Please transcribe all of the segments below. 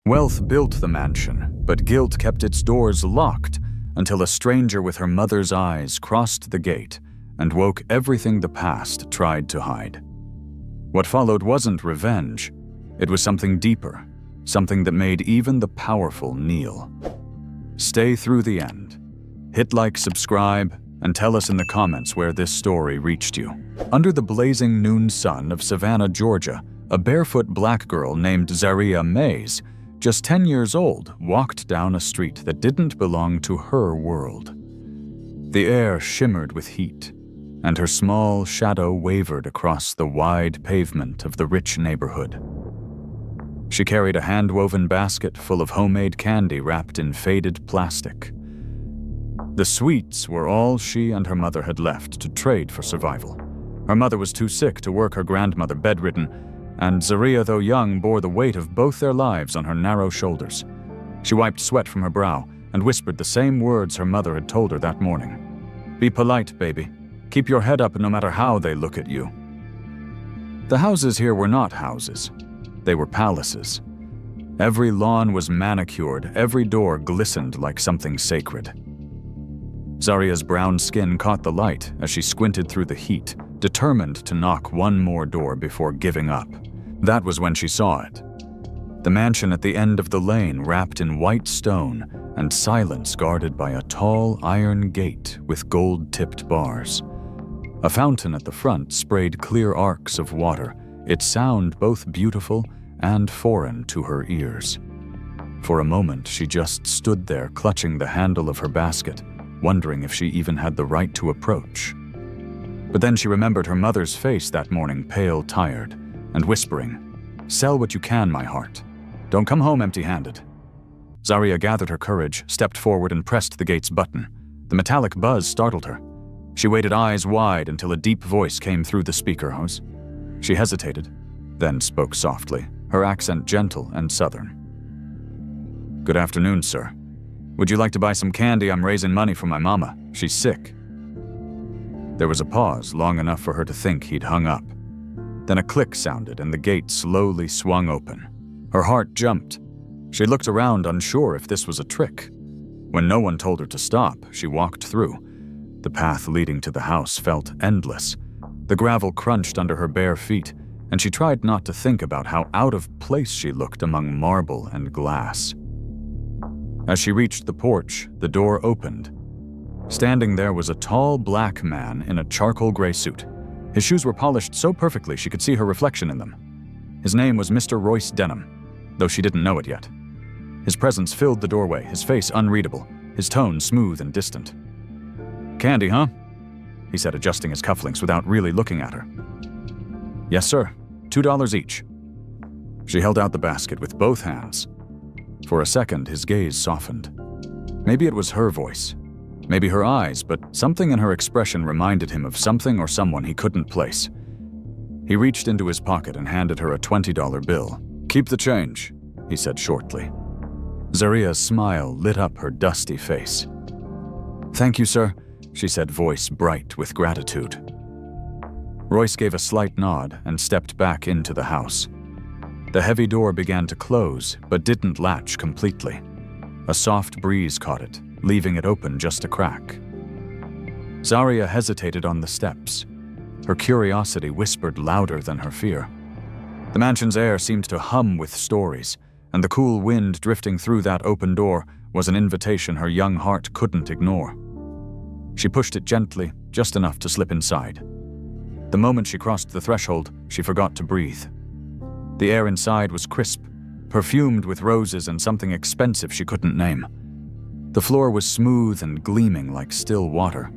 Wealth built the mansion, but guilt kept its doors locked until a stranger with her mother's eyes crossed the gate and woke everything the past tried to hide. What followed wasn't revenge. It was something deeper, something that made even the powerful kneel. Stay through the end. Hit like, subscribe, and tell us in the comments where this story reached you. Under the blazing noon sun of Savannah, Georgia, a barefoot black girl named Zaria Mays, just 10 years old, walked down a street that didn't belong to her world. The air shimmered with heat, and her small shadow wavered across the wide pavement of the rich neighborhood. She carried a hand-woven basket full of homemade candy wrapped in faded plastic. The sweets were all she and her mother had left to trade for survival. Her mother was too sick to work, her grandmother bedridden, and Zaria, though young, bore the weight of both their lives on her narrow shoulders. She wiped sweat from her brow and whispered the same words her mother had told her that morning. "Be polite, baby. Keep your head up no matter how they look at you." The houses here were not houses. They were palaces. Every lawn was manicured, every door glistened like something sacred. Zaria's brown skin caught the light as she squinted through the heat, determined to knock one more door before giving up. That was when she saw it. The mansion at the end of the lane, wrapped in white stone and silence guarded by a tall iron gate with gold-tipped bars. A fountain at the front sprayed clear arcs of water, its sound both beautiful and foreign to her ears. For a moment, she just stood there, clutching the handle of her basket, wondering if she even had the right to approach. But then she remembered her mother's face that morning, pale, tired, and whispering, "Sell what you can, my heart. Don't come home empty-handed." Zaria gathered her courage, stepped forward, and pressed the gate's button. The metallic buzz startled her. She waited eyes wide until a deep voice came through the speaker. She hesitated, then spoke softly, her accent gentle and southern. "Good afternoon, sir. Would you like to buy some candy? I'm raising money for my mama. She's sick." There was a pause, long enough for her to think he'd hung up. Then a click sounded and the gate slowly swung open. Her heart jumped. She looked around, unsure if this was a trick. When no one told her to stop, she walked through. The path leading to the house felt endless. The gravel crunched under her bare feet, and she tried not to think about how out of place she looked among marble and glass. As she reached the porch, the door opened. Standing there was a tall black man in a charcoal gray suit. His shoes were polished so perfectly she could see her reflection in them. His name was Mr. Royce Denham, though she didn't know it yet. His presence filled the doorway, his face unreadable, his tone smooth and distant. "Candy, huh?" he said, adjusting his cufflinks without really looking at her. "Yes, sir. $2 each." She held out the basket with both hands. For a second, his gaze softened. Maybe it was her voice, maybe her eyes, but something in her expression reminded him of something or someone he couldn't place. He reached into his pocket and handed her a $20 bill. "Keep the change," he said shortly. Zaria's smile lit up her dusty face. "Thank you, sir," she said, voice bright with gratitude. Royce gave a slight nod and stepped back into the house. The heavy door began to close, but didn't latch completely. A soft breeze caught it, leaving it open just a crack. Zaria hesitated on the steps. Her curiosity whispered louder than her fear. The mansion's air seemed to hum with stories, and the cool wind drifting through that open door was an invitation her young heart couldn't ignore. She pushed it gently, just enough to slip inside. The moment she crossed the threshold, she forgot to breathe. The air inside was crisp, perfumed with roses and something expensive she couldn't name. The floor was smooth and gleaming like still water.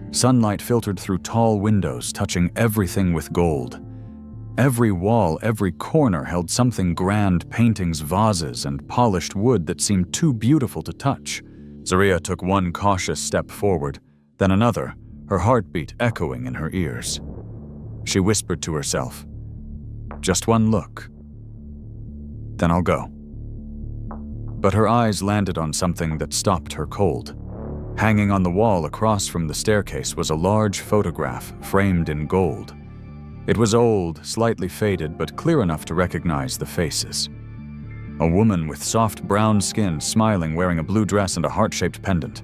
Sunlight filtered through tall windows, touching everything with gold. Every wall, every corner held something grand, paintings, vases, and polished wood that seemed too beautiful to touch. Zaria took one cautious step forward, then another, her heartbeat echoing in her ears. She whispered to herself, "Just one look. Then I'll go." But her eyes landed on something that stopped her cold. Hanging on the wall across from the staircase was a large photograph framed in gold. It was old, slightly faded, but clear enough to recognize the faces. A woman with soft brown skin, smiling, wearing a blue dress and a heart-shaped pendant.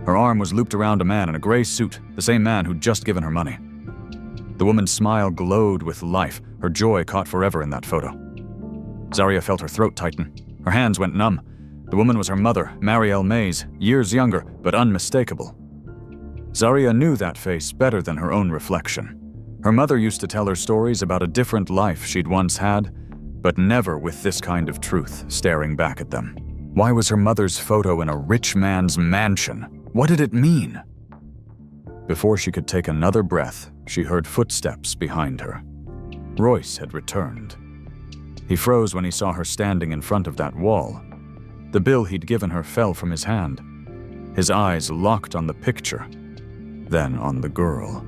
Her arm was looped around a man in a gray suit, the same man who'd just given her money. The woman's smile glowed with life, her joy caught forever in that photo. Zaria felt her throat tighten. Her hands went numb. The woman was her mother, Marielle Mays, years younger, but unmistakable. Zaria knew that face better than her own reflection. Her mother used to tell her stories about a different life she'd once had, but never with this kind of truth staring back at them. Why was her mother's photo in a rich man's mansion? What did it mean? Before she could take another breath, she heard footsteps behind her. Royce had returned. He froze when he saw her standing in front of that wall. The bill he'd given her fell from his hand. His eyes locked on the picture, then on the girl.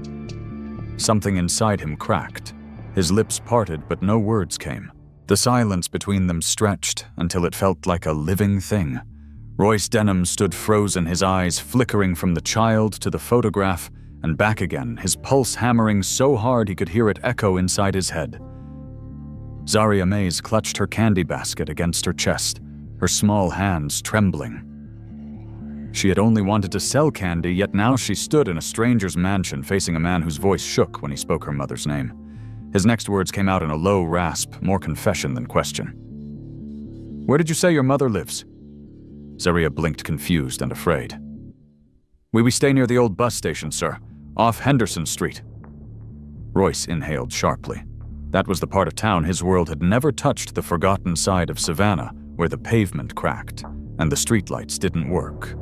Something inside him cracked. His lips parted, but no words came. The silence between them stretched until it felt like a living thing. Royce Denham stood frozen, his eyes flickering from the child to the photograph and back again, his pulse hammering so hard he could hear it echo inside his head. Zaria Mays clutched her candy basket against her chest, her small hands trembling. She had only wanted to sell candy, yet now she stood in a stranger's mansion facing a man whose voice shook when he spoke her mother's name. His next words came out in a low rasp, more confession than question. "Where did you say your mother lives?" Zaria blinked, confused and afraid. We stay near the old bus station, sir, off Henderson Street." Royce inhaled sharply. That was the part of town his world had never touched, the forgotten side of Savannah, where the pavement cracked and the streetlights didn't work.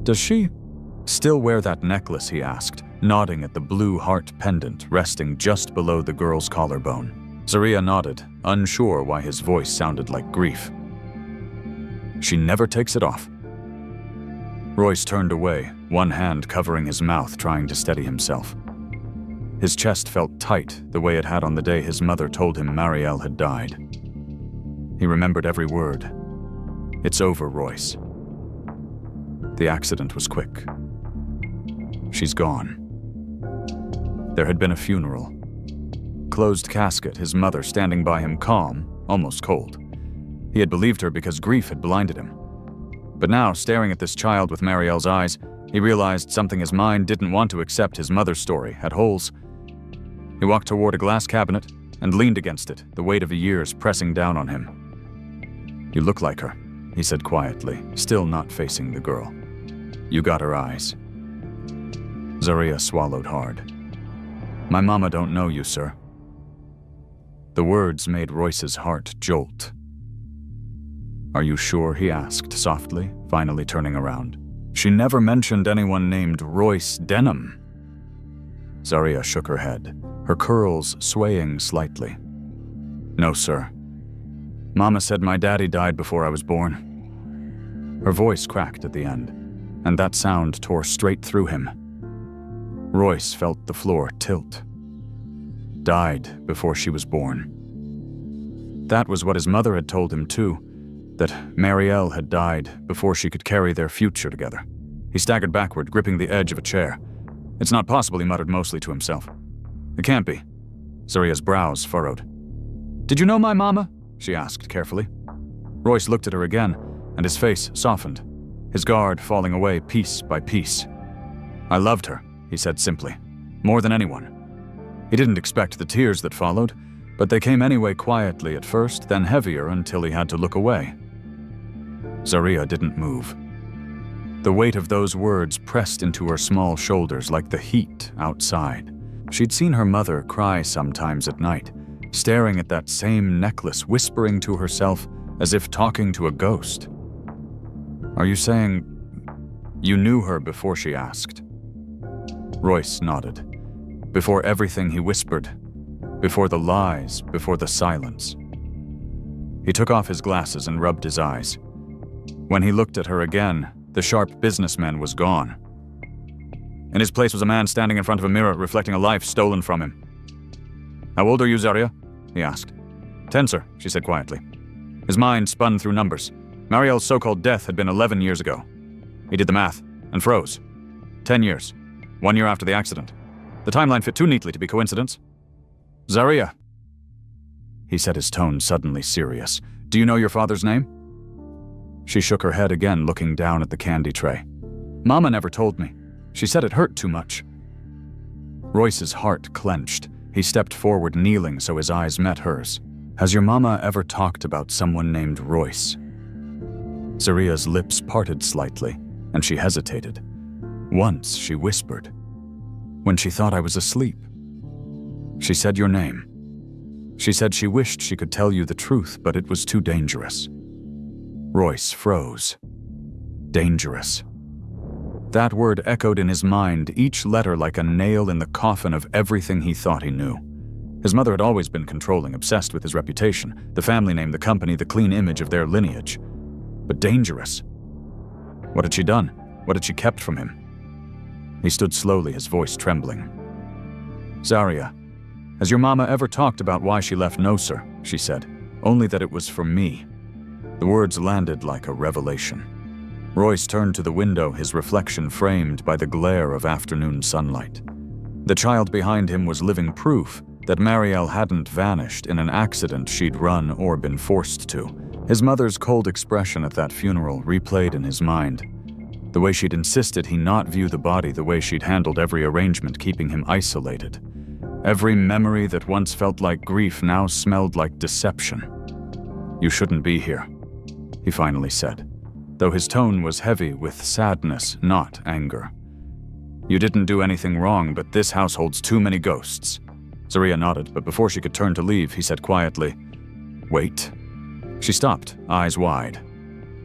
"Does she still wear that necklace?" he asked, nodding at the blue heart pendant resting just below the girl's collarbone. Zaria nodded, unsure why his voice sounded like grief. "She never takes it off." Royce turned away, one hand covering his mouth, trying to steady himself. His chest felt tight, the way it had on the day his mother told him Marielle had died. He remembered every word. "It's over, Royce. The accident was quick. She's gone." There had been a funeral. Closed casket, his mother standing by him calm, almost cold. He had believed her because grief had blinded him. But now, staring at this child with Marielle's eyes, he realized something his mind didn't want to accept. His mother's story had holes. He walked toward a glass cabinet and leaned against it, the weight of years pressing down on him. "You look like her," he said quietly, still not facing the girl. "You got her eyes." Zaria swallowed hard. "My mama don't know you, sir." The words made Royce's heart jolt. "Are you sure?" he asked softly, finally turning around. "She never mentioned anyone named Royce Denham." Zaria shook her head, her curls swaying slightly. "No, sir. Mama said my daddy died before I was born." Her voice cracked at the end, and that sound tore straight through him. Royce felt the floor tilt. Died before she was born. That was what his mother had told him too, that Marielle had died before she could carry their future together. He staggered backward, gripping the edge of a chair. "It's not possible," he muttered mostly to himself. "It can't be." Zaria's brows furrowed. "Did you know my mama?" she asked carefully. Royce looked at her again, and his face softened, his guard falling away piece by piece. "I loved her," he said simply, "more than anyone." He didn't expect the tears that followed, but they came anyway, quietly at first, then heavier until he had to look away. Zaria didn't move. The weight of those words pressed into her small shoulders like the heat outside. She'd seen her mother cry sometimes at night, staring at that same necklace, whispering to herself as if talking to a ghost. "Are you saying you knew her before?" she asked. Royce nodded. Before everything, he whispered. Before the lies, before the silence. He took off his glasses and rubbed his eyes. When he looked at her again, the sharp businessman was gone. In his place was a man standing in front of a mirror, reflecting a life stolen from him. "How old are you, Zaria?" he asked. "10, sir," she said quietly. His mind spun through numbers. Marielle's so-called death had been 11 years ago. He did the math and froze. 10 years. 1 year after the accident. The timeline fit too neatly to be coincidence. "Zaria," he said, his tone suddenly serious. Do you know your father's name?" She shook her head again, looking down at the candy tray. "Mama never told me. She said it hurt too much." Royce's heart clenched. He stepped forward, kneeling so his eyes met hers. "Has your mama ever talked about someone named Royce?" Zaria's lips parted slightly, and she hesitated. Once she whispered, "When she thought I was asleep. She said your name. She said she wished she could tell you the truth, but it was too dangerous." Royce froze. Dangerous. That word echoed in his mind, each letter like a nail in the coffin of everything he thought he knew. His mother had always been controlling, obsessed with his reputation, the family name, the company, the clean image of their lineage. But dangerous. What had she done? What had she kept from him? He stood slowly, his voice trembling. "Zaria, has your mama ever talked about why she left?" "No, sir," she said. "Only that it was for me." The words landed like a revelation. Royce turned to the window, his reflection framed by the glare of afternoon sunlight. The child behind him was living proof that Marielle hadn't vanished in an accident she'd run or been forced to. His mother's cold expression at that funeral replayed in his mind. The way she'd insisted he not view the body, the way she'd handled every arrangement keeping him isolated. Every memory that once felt like grief now smelled like deception. "You shouldn't be here," he finally said, though his tone was heavy with sadness, not anger. "You didn't do anything wrong, but this house holds too many ghosts." Zaria nodded, but before she could turn to leave, he said quietly, "Wait." She stopped, eyes wide.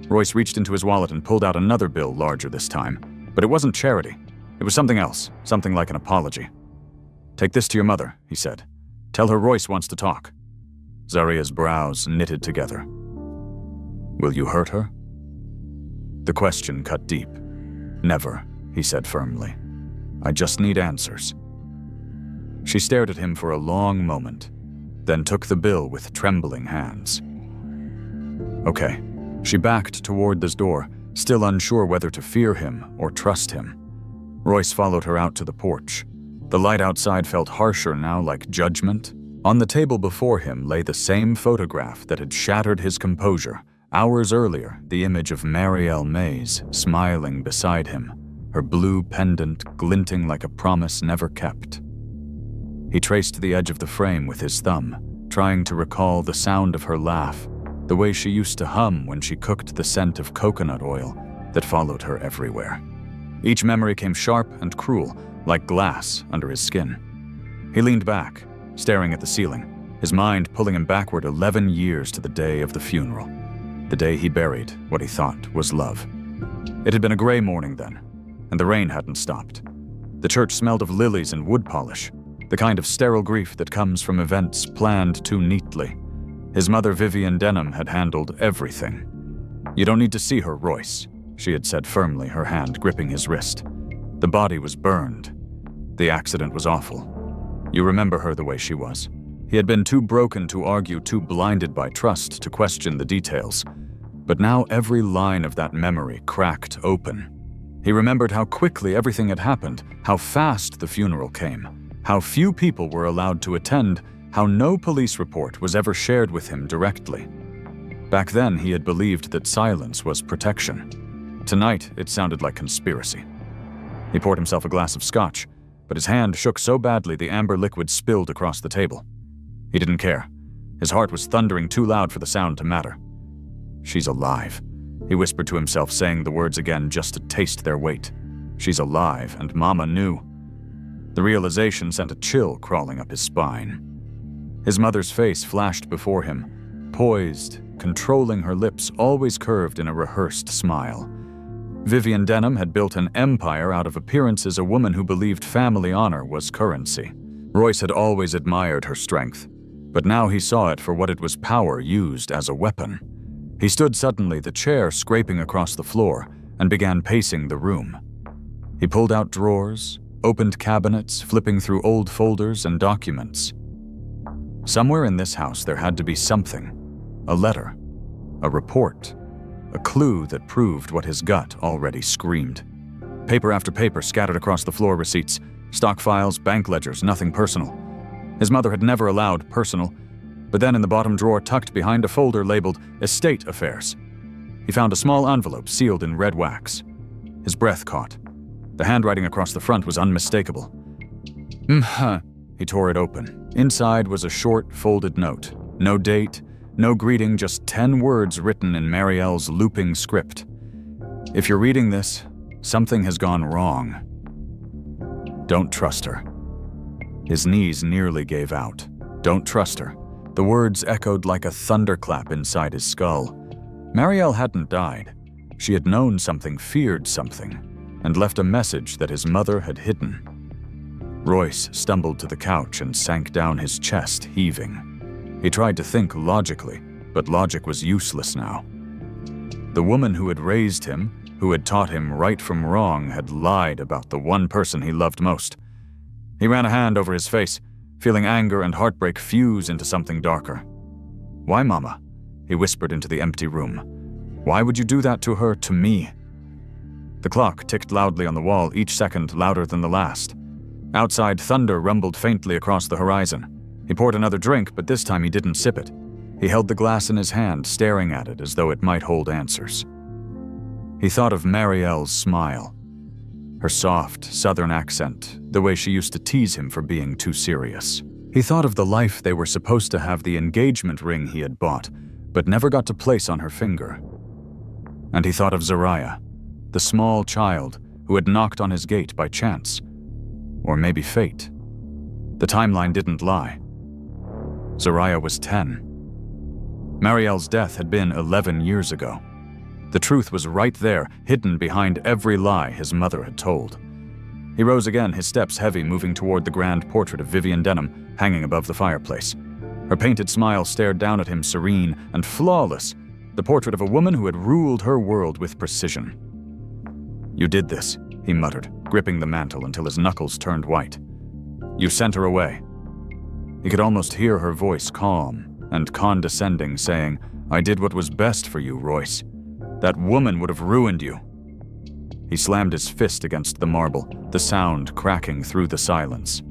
Royce reached into his wallet and pulled out another bill, larger this time. But it wasn't charity. It was something else, something like an apology. "Take this to your mother," he said. "Tell her Royce wants to talk." Zaria's brows knitted together. "Will you hurt her?" The question cut deep. "Never," he said firmly. "I just need answers." She stared at him for a long moment, then took the bill with trembling hands. "Okay." She backed toward the door, still unsure whether to fear him or trust him. Royce followed her out to the porch. The light outside felt harsher now, like judgment. On the table before him lay the same photograph that had shattered his composure. Hours earlier, the image of Marielle Mays smiling beside him, her blue pendant glinting like a promise never kept. He traced the edge of the frame with his thumb, trying to recall the sound of her laugh, the way she used to hum when she cooked the scent of coconut oil that followed her everywhere. Each memory came sharp and cruel, like glass under his skin. He leaned back, staring at the ceiling, his mind pulling him backward 11 years to the day of the funeral, the day he buried what he thought was love. It had been a gray morning then, and the rain hadn't stopped. The church smelled of lilies and wood polish, the kind of sterile grief that comes from events planned too neatly. His mother, Vivian Denham, had handled everything. "You don't need to see her, Royce," she had said firmly, her hand gripping his wrist. "The body was burned. The accident was awful. You remember her the way she was." He had been too broken to argue, too blinded by trust to question the details. But now every line of that memory cracked open. He remembered how quickly everything had happened, how fast the funeral came, how few people were allowed to attend, how no police report was ever shared with him directly. Back then, he had believed that silence was protection. Tonight, it sounded like conspiracy. He poured himself a glass of scotch, but his hand shook so badly the amber liquid spilled across the table. He didn't care. His heart was thundering too loud for the sound to matter. "She's alive," he whispered to himself, saying the words again just to taste their weight. She's alive, and Mama knew. The realization sent a chill crawling up his spine. His mother's face flashed before him, poised, controlling her lips always curved in a rehearsed smile. Vivian Denham had built an empire out of appearances, a woman who believed family honor was currency. Royce had always admired her strength, but now he saw it for what it was, power used as a weapon. He stood suddenly, the chair scraping across the floor, and began pacing the room. He pulled out drawers, opened cabinets, flipping through old folders and documents. Somewhere in this house there had to be something. A letter, a report, a clue that proved what his gut already screamed. Paper after paper scattered across the floor, receipts, stock files, bank ledgers, nothing personal. His mother had never allowed personal. But then in the bottom drawer, tucked behind a folder labeled Estate Affairs, he found a small envelope sealed in red wax. His breath caught. The handwriting across the front was unmistakable. He tore it open. Inside was a short, folded note. No date, no greeting, just 10 words written in Marielle's looping script. If you're reading this, something has gone wrong. Don't trust her. His knees nearly gave out. Don't trust her. The words echoed like a thunderclap inside his skull. Marielle hadn't died. She had known something, feared something, and left a message that his mother had hidden. Royce stumbled to the couch and sank down, his chest heaving. He tried to think logically, but logic was useless now. The woman who had raised him, who had taught him right from wrong, had lied about the one person he loved most. He ran a hand over his face, feeling anger and heartbreak fuse into something darker. "Why, Mama?" he whispered into the empty room. "Why would you do that to her, to me?" The clock ticked loudly on the wall, each second louder than the last. Outside, thunder rumbled faintly across the horizon. He poured another drink, but this time he didn't sip it. He held the glass in his hand, staring at it as though it might hold answers. He thought of Marielle's smile, her soft, southern accent, the way she used to tease him for being too serious. He thought of the life they were supposed to have, the engagement ring he had bought, but never got to place on her finger. And he thought of Zariah, the small child who had knocked on his gate by chance. Or maybe fate. The timeline didn't lie. Zariah was 10. Marielle's death had been 11 years ago. The truth was right there, hidden behind every lie his mother had told. He rose again, his steps heavy, moving toward the grand portrait of Vivian Denham hanging above the fireplace. Her painted smile stared down at him, serene and flawless, the portrait of a woman who had ruled her world with precision. "You did this," he muttered, gripping the mantle until his knuckles turned white. "You sent her away." He could almost hear her voice, calm and condescending, saying, "I did what was best for you, Royce. That woman would have ruined you." He slammed his fist against the marble, the sound cracking through the silence.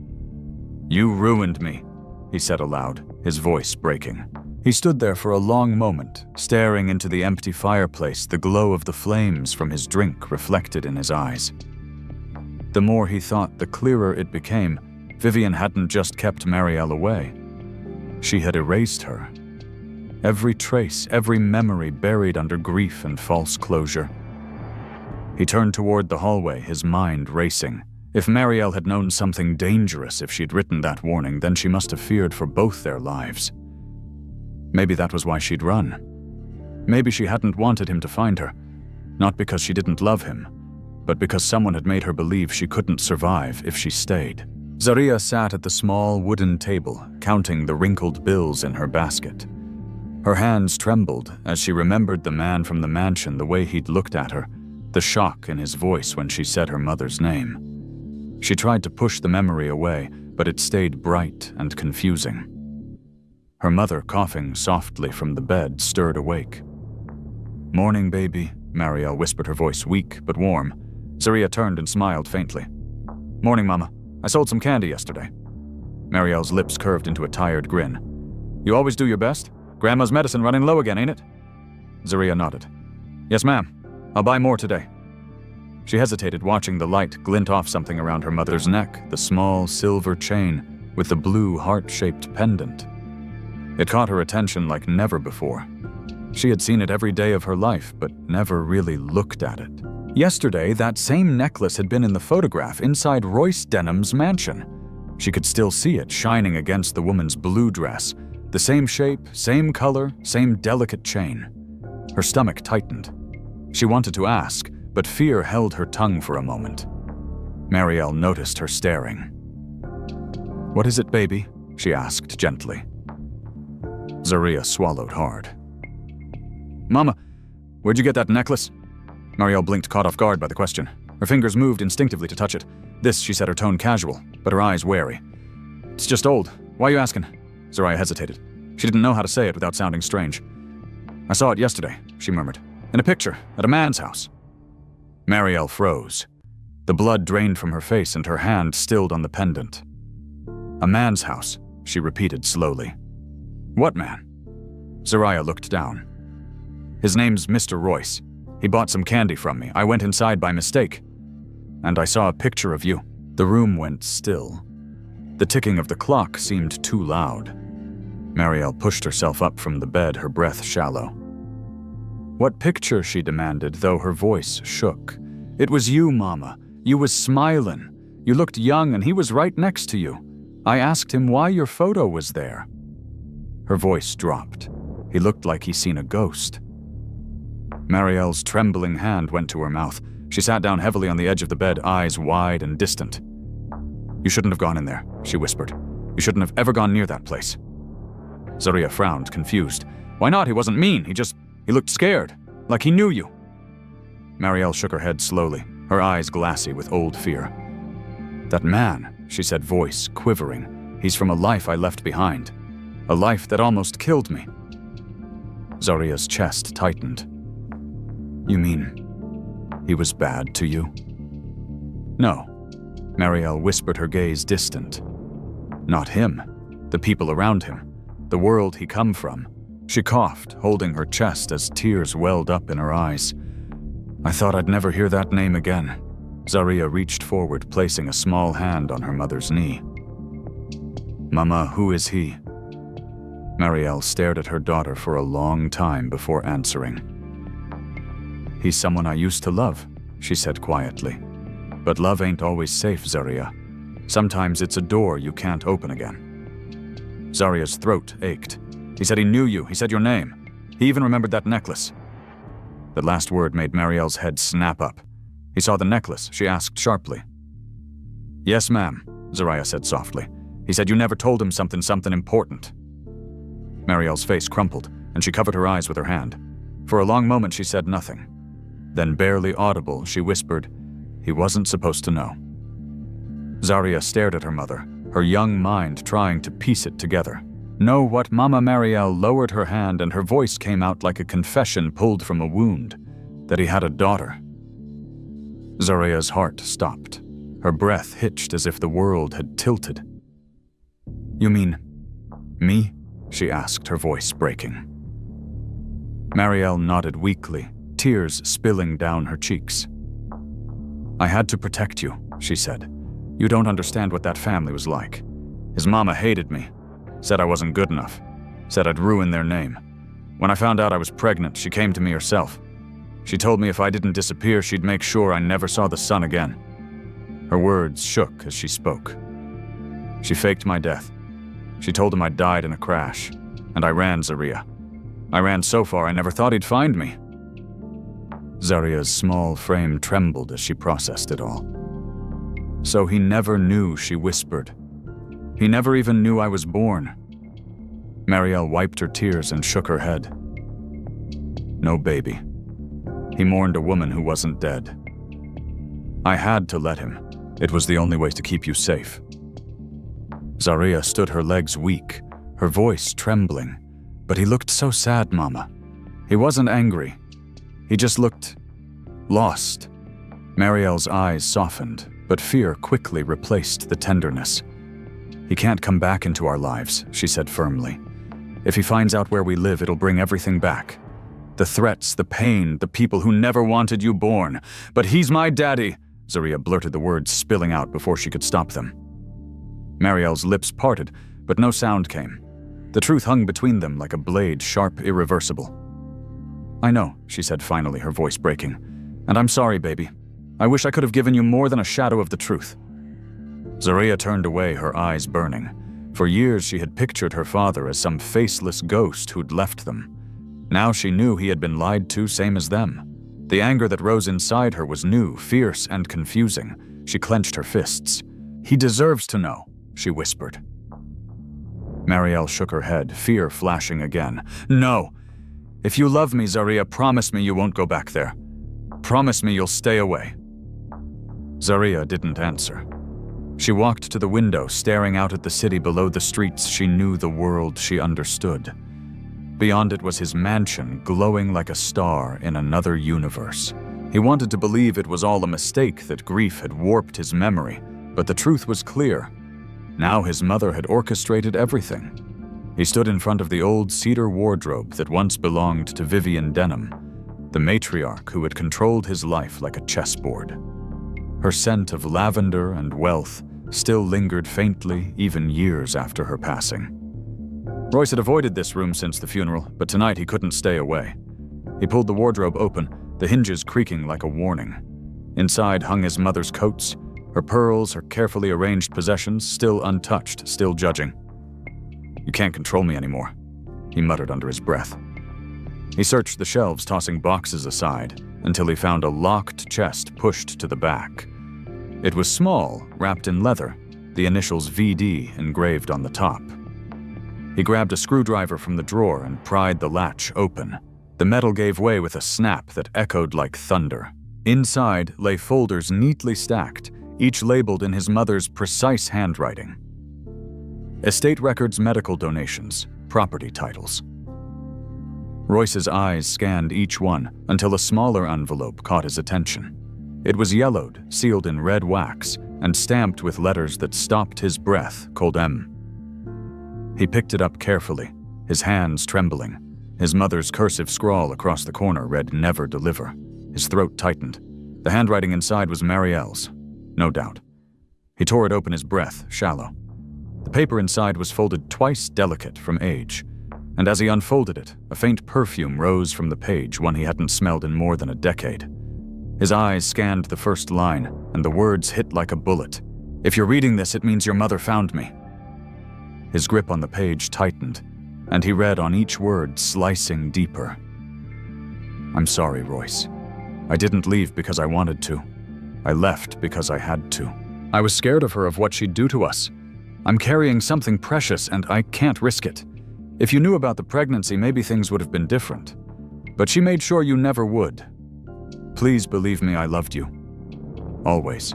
"You ruined me," he said aloud, his voice breaking. He stood there for a long moment, staring into the empty fireplace, the glow of the flames from his drink reflected in his eyes. The more he thought, the clearer it became. Vivian hadn't just kept Marielle away. She had erased her. Every trace, every memory buried under grief and false closure. He turned toward the hallway, his mind racing. If Marielle had known something dangerous, if she'd written that warning, then she must have feared for both their lives. Maybe that was why she'd run. Maybe she hadn't wanted him to find her, not because she didn't love him, but because someone had made her believe she couldn't survive if she stayed. Zariah sat at the small wooden table, counting the wrinkled bills in her basket. Her hands trembled as she remembered the man from the mansion, the way he'd looked at her, the shock in his voice when she said her mother's name. She tried to push the memory away, but it stayed bright and confusing. Her mother, coughing softly from the bed, stirred awake. "Morning, baby," Marielle whispered, her voice weak but warm. Zariah turned and smiled faintly. "Morning, Mama. I sold some candy yesterday." Marielle's lips curved into a tired grin. "You always do your best? Grandma's medicine running low again, ain't it?" Zariah nodded. "Yes, ma'am. I'll buy more today." She hesitated, watching the light glint off something around her mother's neck, the small silver chain with the blue heart-shaped pendant. It caught her attention like never before. She had seen it every day of her life, but never really looked at it. Yesterday, that same necklace had been in the photograph inside Royce Denham's mansion. She could still see it shining against the woman's blue dress. The same shape, same color, same delicate chain. Her stomach tightened. She wanted to ask, but fear held her tongue for a moment. Marielle noticed her staring. "What is it, baby?" she asked gently. Zariah swallowed hard. "Mama, where'd you get that necklace?" Marielle blinked, caught off guard by the question. Her fingers moved instinctively to touch it. This, she said, her tone casual, but her eyes wary. "It's just old. Why are you asking?" Zariah hesitated. She didn't know how to say it without sounding strange. "I saw it yesterday," she murmured. "In a picture, at a man's house." Marielle froze. The blood drained from her face and her hand stilled on the pendant. "A man's house," she repeated slowly. What man? Zariah looked down. His name's Mr. Royce. He bought some candy from me. I went inside by mistake. And I saw a picture of you. The room went still. The ticking of the clock seemed too loud. Marielle pushed herself up from the bed, her breath shallow. What picture? She demanded, though her voice shook. It was you, Mama. You was smilin'. You looked young and he was right next to you. I asked him why your photo was there. Her voice dropped. He looked like he seen a ghost. Marielle's trembling hand went to her mouth. She sat down heavily on the edge of the bed, eyes wide and distant. You shouldn't have gone in there, she whispered. You shouldn't have ever gone near that place. Zariah frowned, confused. Why not? He wasn't mean. He looked scared, like he knew you. Marielle shook her head slowly, her eyes glassy with old fear. That man, she said, voice quivering. He's from a life I left behind. A life that almost killed me. Zariah's chest tightened. You mean he was bad to you? No. Marielle whispered, her gaze distant. Not him. The people around him. The world he come from. She coughed, holding her chest as tears welled up in her eyes. I thought I'd never hear that name again. Zariah reached forward, placing a small hand on her mother's knee. Mama, who is he? Marielle stared at her daughter for a long time before answering. He's someone I used to love, she said quietly. But love ain't always safe, Zariah. Sometimes it's a door you can't open again. Zariah's throat ached. He said he knew you. He said your name. He even remembered that necklace. The last word made Marielle's head snap up. He saw the necklace. She asked sharply. Yes, ma'am, Zariah said softly. He said you never told him something important. Marielle's face crumpled, and she covered her eyes with her hand. For a long moment she said nothing. Then, barely audible, she whispered, he wasn't supposed to know. Zariah stared at her mother, her young mind trying to piece it together. Know what? Mama Marielle lowered her hand and her voice came out like a confession pulled from a wound, that he had a daughter. Zariah's heart stopped. Her breath hitched as if the world had tilted. You mean me? She asked, her voice breaking. Marielle nodded weakly, tears spilling down her cheeks. I had to protect you, she said. You don't understand what that family was like. His mama hated me, said I wasn't good enough, said I'd ruin their name. When I found out I was pregnant, she came to me herself. She told me if I didn't disappear, she'd make sure I never saw the sun again. Her words shook as she spoke. She faked my death. She told him I died in a crash, and I ran, Zariah. I ran so far I never thought he'd find me. Zariah's small frame trembled as she processed it all. So he never knew, she whispered. He never even knew I was born. Marielle wiped her tears and shook her head. No baby. He mourned a woman who wasn't dead. I had to let him. It was the only way to keep you safe. Zariah stood, her legs weak, her voice trembling. But he looked so sad, Mama. He wasn't angry. He just looked lost. Marielle's eyes softened, but fear quickly replaced the tenderness. He can't come back into our lives, she said firmly. If he finds out where we live, it'll bring everything back. The threats, the pain, the people who never wanted you born. But he's my daddy, Zariah blurted the words spilling out before she could stop them. Marielle's lips parted, but no sound came. The truth hung between them like a blade, sharp, irreversible. I know, she said finally, her voice breaking. And I'm sorry, baby. I wish I could have given you more than a shadow of the truth. Zariah turned away, her eyes burning. For years she had pictured her father as some faceless ghost who'd left them. Now she knew he had been lied to, same as them. The anger that rose inside her was new, fierce, and confusing. She clenched her fists. He deserves to know, she whispered. Marielle shook her head, fear flashing again. No! If you love me, Zariah, promise me you won't go back there. Promise me you'll stay away. Zariah didn't answer. She walked to the window, staring out at the city below the streets she knew, the world she understood. Beyond it was his mansion, glowing like a star in another universe. He wanted to believe it was all a mistake, that grief had warped his memory, but the truth was clear. Now his mother had orchestrated everything. He stood in front of the old cedar wardrobe that once belonged to Vivian Denham, the matriarch who had controlled his life like a chessboard. Her scent of lavender and wealth still lingered faintly even years after her passing. Royce had avoided this room since the funeral, but tonight he couldn't stay away. He pulled the wardrobe open, the hinges creaking like a warning. Inside hung his mother's coats, her pearls, her carefully arranged possessions, still untouched, still judging. "You can't control me anymore," he muttered under his breath. He searched the shelves, tossing boxes aside, until he found a locked chest pushed to the back. It was small, wrapped in leather, the initials VD engraved on the top. He grabbed a screwdriver from the drawer and pried the latch open. The metal gave way with a snap that echoed like thunder. Inside lay folders neatly stacked, each labeled in his mother's precise handwriting. Estate records, medical donations, property titles. Royce's eyes scanned each one until a smaller envelope caught his attention. It was yellowed, sealed in red wax, and stamped with letters that stopped his breath, called M. He picked it up carefully, his hands trembling. His mother's cursive scrawl across the corner read "Never deliver." His throat tightened. The handwriting inside was Marielle's, no doubt. He tore it open, his breath shallow. The paper inside was folded twice delicate from age, and as he unfolded it, a faint perfume rose from the page, one he hadn't smelled in more than a decade. His eyes scanned the first line, and the words hit like a bullet. "If you're reading this, it means your mother found me." His grip on the page tightened, and he read on each word, slicing deeper. "I'm sorry, Royce. I didn't leave because I wanted to. I left because I had to. I was scared of her, of what she'd do to us. I'm carrying something precious, and I can't risk it. If you knew about the pregnancy, maybe things would have been different. But she made sure you never would. Please believe me, I loved you. Always."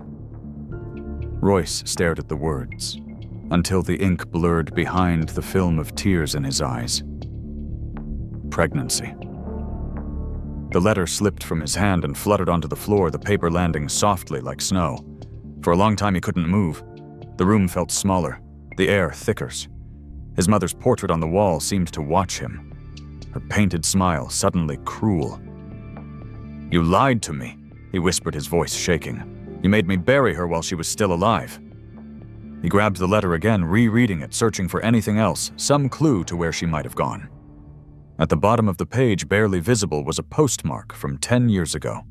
Royce stared at the words, until the ink blurred behind the film of tears in his eyes. Pregnancy. The letter slipped from his hand and fluttered onto the floor, the paper landing softly like snow. For a long time he couldn't move. The room felt smaller, the air thicker. His mother's portrait on the wall seemed to watch him, her painted smile suddenly cruel. "You lied to me," he whispered, his voice shaking. "You made me bury her while she was still alive." He grabbed the letter again, rereading it, searching for anything else, some clue to where she might have gone. At the bottom of the page, barely visible, was a postmark from 10 years ago.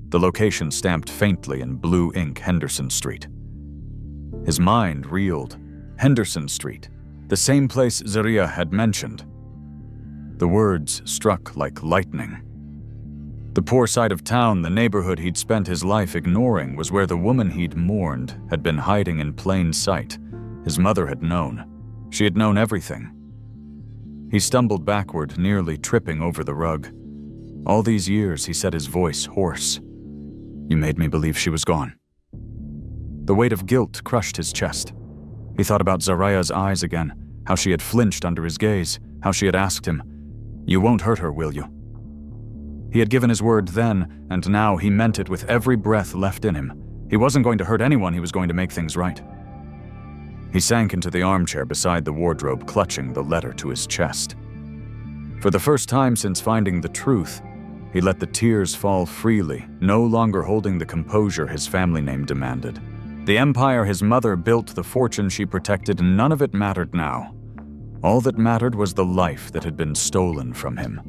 The location stamped faintly in blue ink, Henderson Street. His mind reeled. Henderson Street, the same place Zaria had mentioned. The words struck like lightning. The poor side of town, the neighborhood he'd spent his life ignoring, was where the woman he'd mourned had been hiding in plain sight. His mother had known. She had known everything. He stumbled backward, nearly tripping over the rug. All these years, he said, his voice hoarse. "You made me believe she was gone." The weight of guilt crushed his chest. He thought about Zaria's eyes again, how she had flinched under his gaze, how she had asked him, "You won't hurt her, will you?" He had given his word then, and now he meant it with every breath left in him. He wasn't going to hurt anyone, he was going to make things right. He sank into the armchair beside the wardrobe, clutching the letter to his chest. For the first time since finding the truth, he let the tears fall freely, no longer holding the composure his family name demanded. The empire his mother built, the fortune she protected, none of it mattered now. All that mattered was the life that had been stolen from him.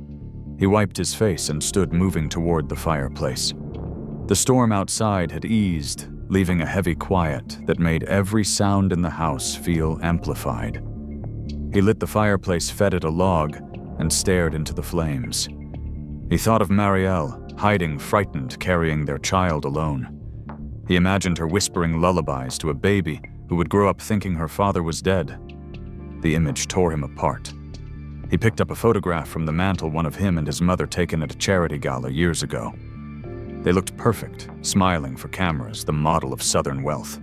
He wiped his face and stood moving toward the fireplace. The storm outside had eased, leaving a heavy quiet that made every sound in the house feel amplified. He lit the fireplace, fed it a log, and stared into the flames. He thought of Marielle, hiding, frightened, carrying their child alone. He imagined her whispering lullabies to a baby who would grow up thinking her father was dead. The image tore him apart. He picked up a photograph from the mantel, one of him and his mother taken at a charity gala years ago. They looked perfect, smiling for cameras, the model of Southern wealth.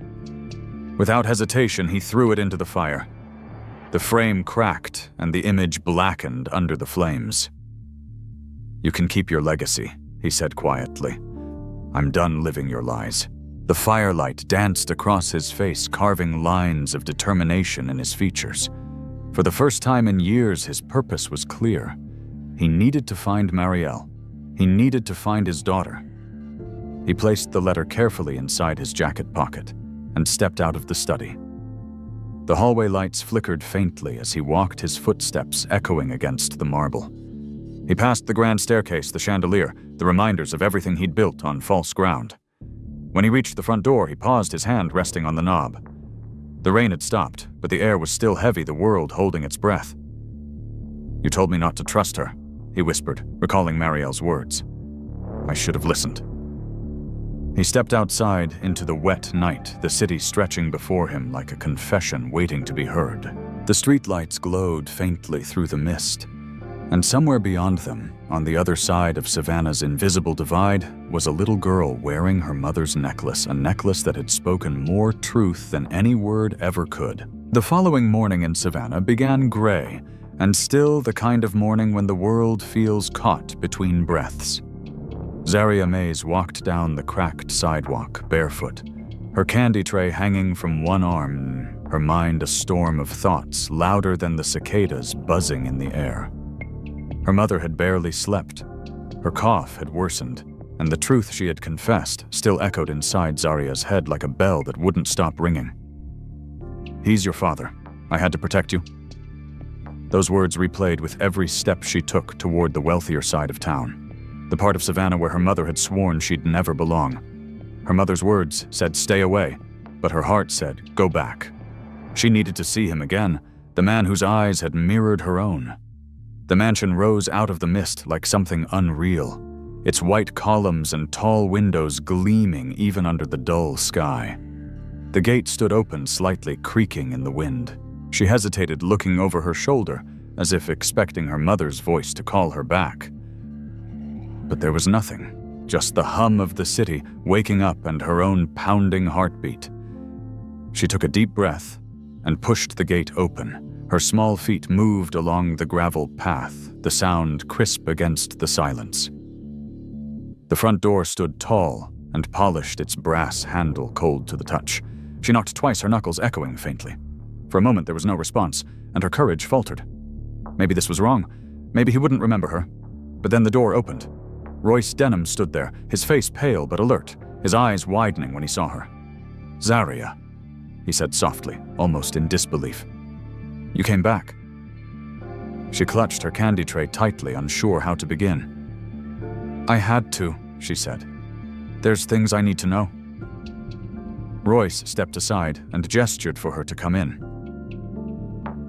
Without hesitation, he threw it into the fire. The frame cracked, and the image blackened under the flames. "You can keep your legacy," he said quietly. "I'm done living your lies." The firelight danced across his face, carving lines of determination in his features. For the first time in years, his purpose was clear. He needed to find Marielle. He needed to find his daughter. He placed the letter carefully inside his jacket pocket and stepped out of the study. The hallway lights flickered faintly as he walked, his footsteps echoing against the marble. He passed the grand staircase, the chandelier, the reminders of everything he'd built on false ground. When he reached the front door, he paused, his hand resting on the knob. The rain had stopped, but the air was still heavy, the world holding its breath. "You told me not to trust her," he whispered, recalling Marielle's words. "I should have listened." He stepped outside into the wet night, the city stretching before him like a confession waiting to be heard. The streetlights glowed faintly through the mist, and somewhere beyond them, on the other side of Savannah's invisible divide, was a little girl wearing her mother's necklace, a necklace that had spoken more truth than any word ever could. The following morning in Savannah began gray, and still the kind of morning when the world feels caught between breaths. Zaria Mays walked down the cracked sidewalk, barefoot, her candy tray hanging from one arm, her mind a storm of thoughts louder than the cicadas buzzing in the air. Her mother had barely slept. Her cough had worsened, and the truth she had confessed still echoed inside Zaria's head like a bell that wouldn't stop ringing. "He's your father. I had to protect you." Those words replayed with every step she took toward the wealthier side of town, the part of Savannah where her mother had sworn she'd never belong. Her mother's words said, "Stay away," but her heart said, "Go back." She needed to see him again, the man whose eyes had mirrored her own. The mansion rose out of the mist like something unreal, its white columns and tall windows gleaming even under the dull sky. The gate stood open, slightly creaking in the wind. She hesitated, looking over her shoulder, as if expecting her mother's voice to call her back. But there was nothing, just the hum of the city waking up and her own pounding heartbeat. She took a deep breath and pushed the gate open. Her small feet moved along the gravel path, the sound crisp against the silence. The front door stood tall and polished, its brass handle cold to the touch. She knocked twice, her knuckles echoing faintly. For a moment there was no response, and her courage faltered. Maybe this was wrong. Maybe he wouldn't remember her. But then the door opened. Royce Denham stood there, his face pale but alert, his eyes widening when he saw her. "Zaria," he said softly, almost in disbelief. "You came back." She clutched her candy tray tightly, unsure how to begin. "I had to," she said. "There's things I need to know." Royce stepped aside and gestured for her to come in.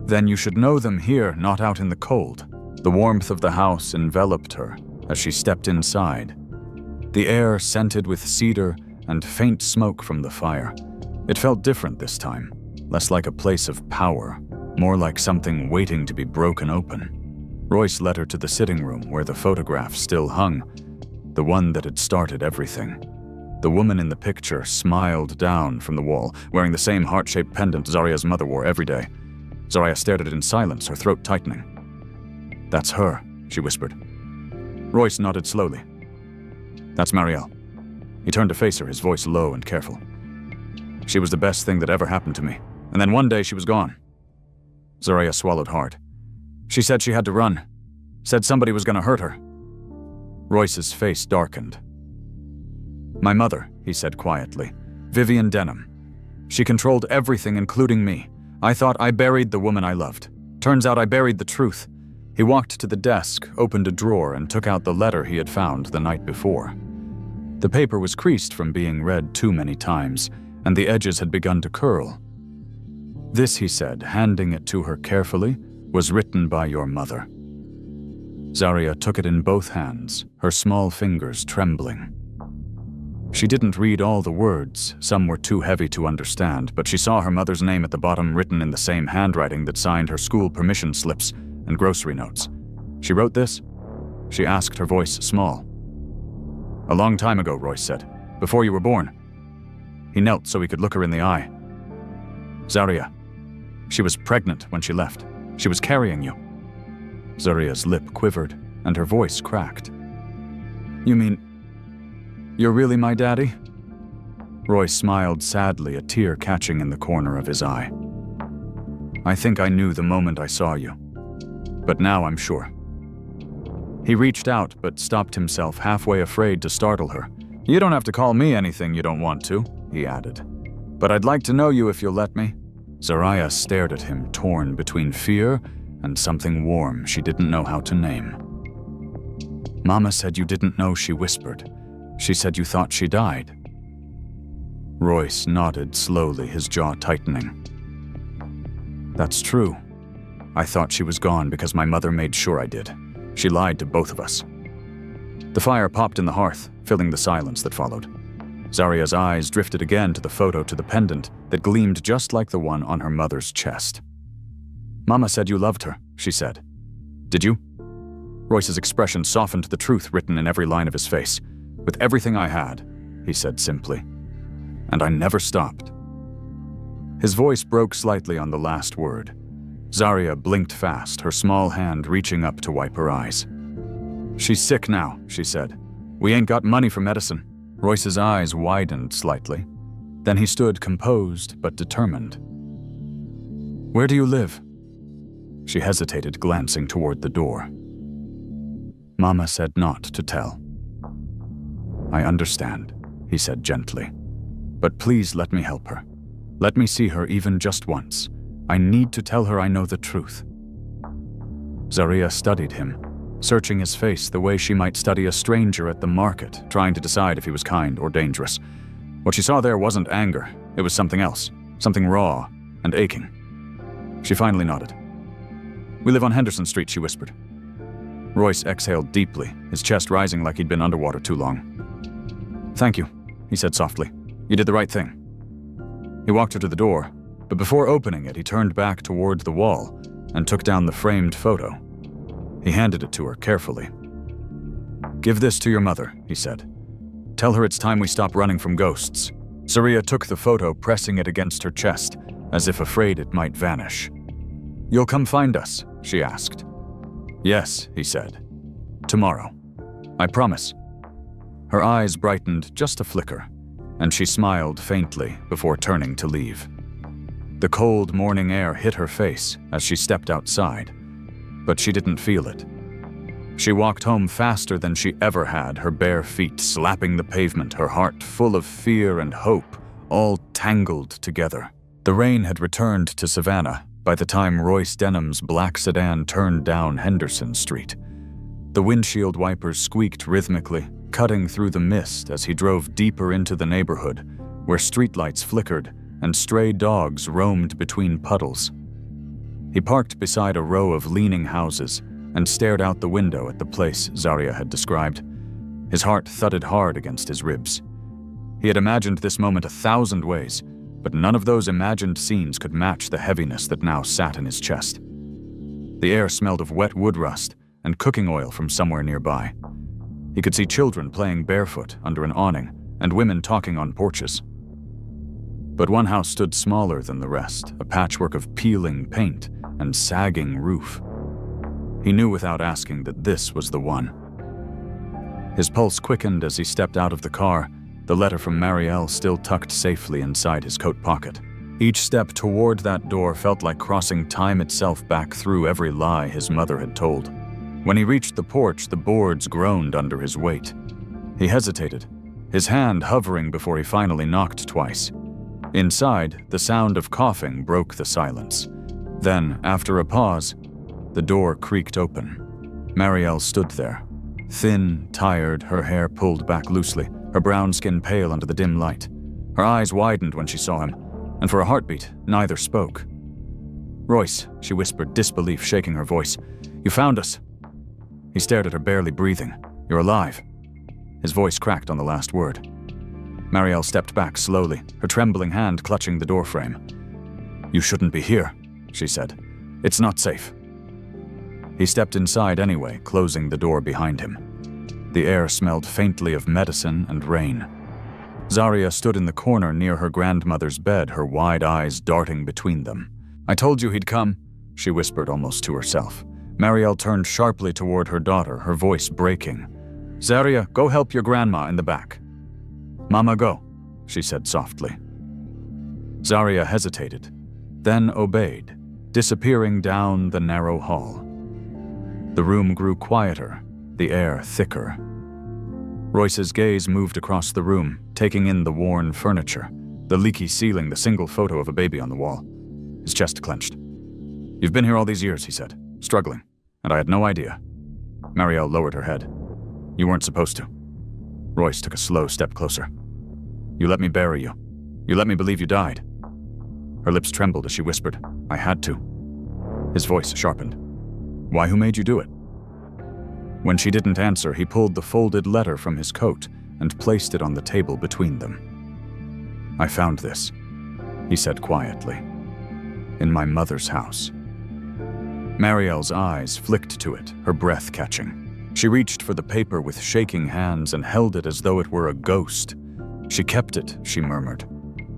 "Then you should know them here, not out in the cold." The warmth of the house enveloped her as she stepped inside. The air scented with cedar and faint smoke from the fire. It felt different this time, less like a place of power, more like something waiting to be broken open. Royce led her to the sitting room where the photograph still hung, the one that had started everything. The woman in the picture smiled down from the wall, wearing the same heart-shaped pendant Zaria's mother wore every day. Zaria stared at it in silence, her throat tightening. "That's her," she whispered. Royce nodded slowly. "That's Marielle." He turned to face her, his voice low and careful. "She was the best thing that ever happened to me, and then one day she was gone." Zaria swallowed hard. "She said she had to run. Said somebody was going to hurt her." Royce's face darkened. "My mother," he said quietly. "Vivian Denham. She controlled everything, including me. I thought I buried the woman I loved. Turns out I buried the truth." He walked to the desk, opened a drawer, and took out the letter he had found the night before. The paper was creased from being read too many times, and the edges had begun to curl. "This," he said, handing it to her carefully, "was written by your mother." Zaria took it in both hands, her small fingers trembling. She didn't read all the words, some were too heavy to understand, but she saw her mother's name at the bottom written in the same handwriting that signed her school permission slips and grocery notes. "She wrote this?" She asked, her voice small. "A long time ago," Royce said. "Before you were born." He knelt so he could look her in the eye. "Zaria, she was pregnant when she left. She was carrying you." Zaria's lip quivered, and her voice cracked. "You mean, you're really my daddy?" Royce smiled sadly, a tear catching in the corner of his eye. I think I knew the moment I saw you. But now I'm sure." He reached out, but stopped himself, halfway afraid to startle her. "You don't have to call me anything you don't want to," he added. "But I'd like to know you if you'll let me." Zariah stared at him, torn between fear and something warm she didn't know how to name. "Mama said you didn't know," she whispered. "She said you thought she died." Royce nodded slowly, his jaw tightening. "That's true. I thought she was gone because my mother made sure I did. She lied to both of us." The fire popped in the hearth, filling the silence that followed. Zariah's eyes drifted again to the photo, to the pendant that gleamed just like the one on her mother's chest. "Mama said you loved her," she said. "Did you?" Royce's expression softened the truth written in every line of his face. "With everything I had," he said simply. "And I never stopped." His voice broke slightly on the last word. Zariah blinked fast, her small hand reaching up to wipe her eyes. "She's sick now," she said. "We ain't got money for medicine." Royce's eyes widened slightly. Then he stood composed but determined. "Where do you live?" She hesitated, glancing toward the door. "Mama said not to tell." "I understand," he said gently. "But please let me help her. Let me see her even just once. I need to tell her I know the truth." Zariah studied him, searching his face the way she might study a stranger at the market, trying to decide if he was kind or dangerous. What she saw there wasn't anger. It was something else, something raw and aching. She finally nodded. "We live on Henderson Street," she whispered. Royce exhaled deeply, his chest rising like he'd been underwater too long. "Thank you," he said softly. "You did the right thing." He walked her to the door, but before opening it, he turned back toward the wall and took down the framed photo. He handed it to her carefully. "Give this to your mother," he said. "Tell her it's time we stop running from ghosts." Zariah took the photo, pressing it against her chest, as if afraid it might vanish. "You'll come find us?" she asked. "Yes," he said. "Tomorrow. I promise." Her eyes brightened just a flicker, and she smiled faintly before turning to leave. The cold morning air hit her face as she stepped outside, but she didn't feel it. She walked home faster than she ever had, her bare feet slapping the pavement, her heart full of fear and hope, all tangled together. The rain had returned to Savannah by the time Royce Denham's black sedan turned down Henderson Street. The windshield wipers squeaked rhythmically, cutting through the mist as he drove deeper into the neighborhood, where streetlights flickered and stray dogs roamed between puddles. He parked beside a row of leaning houses and stared out the window at the place Zariah had described. His heart thudded hard against his ribs. He had imagined this moment 1,000 ways, but none of those imagined scenes could match the heaviness that now sat in his chest. The air smelled of wet wood rust and cooking oil from somewhere nearby. He could see children playing barefoot under an awning and women talking on porches. But one house stood smaller than the rest, a patchwork of peeling paint and sagging roof. He knew without asking that this was the one. His pulse quickened as he stepped out of the car, the letter from Marielle still tucked safely inside his coat pocket. Each step toward that door felt like crossing time itself back through every lie his mother had told. When he reached the porch, the boards groaned under his weight. He hesitated, his hand hovering before he finally knocked twice. Inside, the sound of coughing broke the silence. Then, after a pause, the door creaked open. Marielle stood there, thin, tired, her hair pulled back loosely, her brown skin pale under the dim light. Her eyes widened when she saw him, and for a heartbeat, neither spoke. "Royce," she whispered, disbelief shaking her voice. "You found us." He stared at her, barely breathing. "You're alive." His voice cracked on the last word. Marielle stepped back slowly, her trembling hand clutching the doorframe. "You shouldn't be here," she said. "It's not safe." He stepped inside anyway, closing the door behind him. The air smelled faintly of medicine and rain. Zariah stood in the corner near her grandmother's bed, her wide eyes darting between them. "I told you he'd come," she whispered almost to herself. Marielle turned sharply toward her daughter, her voice breaking. "Zariah, go help your grandma in the back." "Mama, go," she said softly. Zariah hesitated, then obeyed. disappearing down the narrow hall. The room grew quieter, the air thicker. Royce's gaze moved across the room, taking in the worn furniture, the leaky ceiling, the single photo of a baby on the wall. His chest clenched. "You've been here all these years," he said, struggling, "and I had no idea." Marielle lowered her head. "You weren't supposed to." Royce took a slow step closer. "You let me bury you. You let me believe you died." Her lips trembled as she whispered, "I had to." His voice sharpened. "Why, who made you do it?" When she didn't answer, he pulled the folded letter from his coat and placed it on the table between them. "I found this," he said quietly, "in my mother's house." Marielle's eyes flicked to it, her breath catching. She reached for the paper with shaking hands and held it as though it were a ghost. "She kept it," she murmured.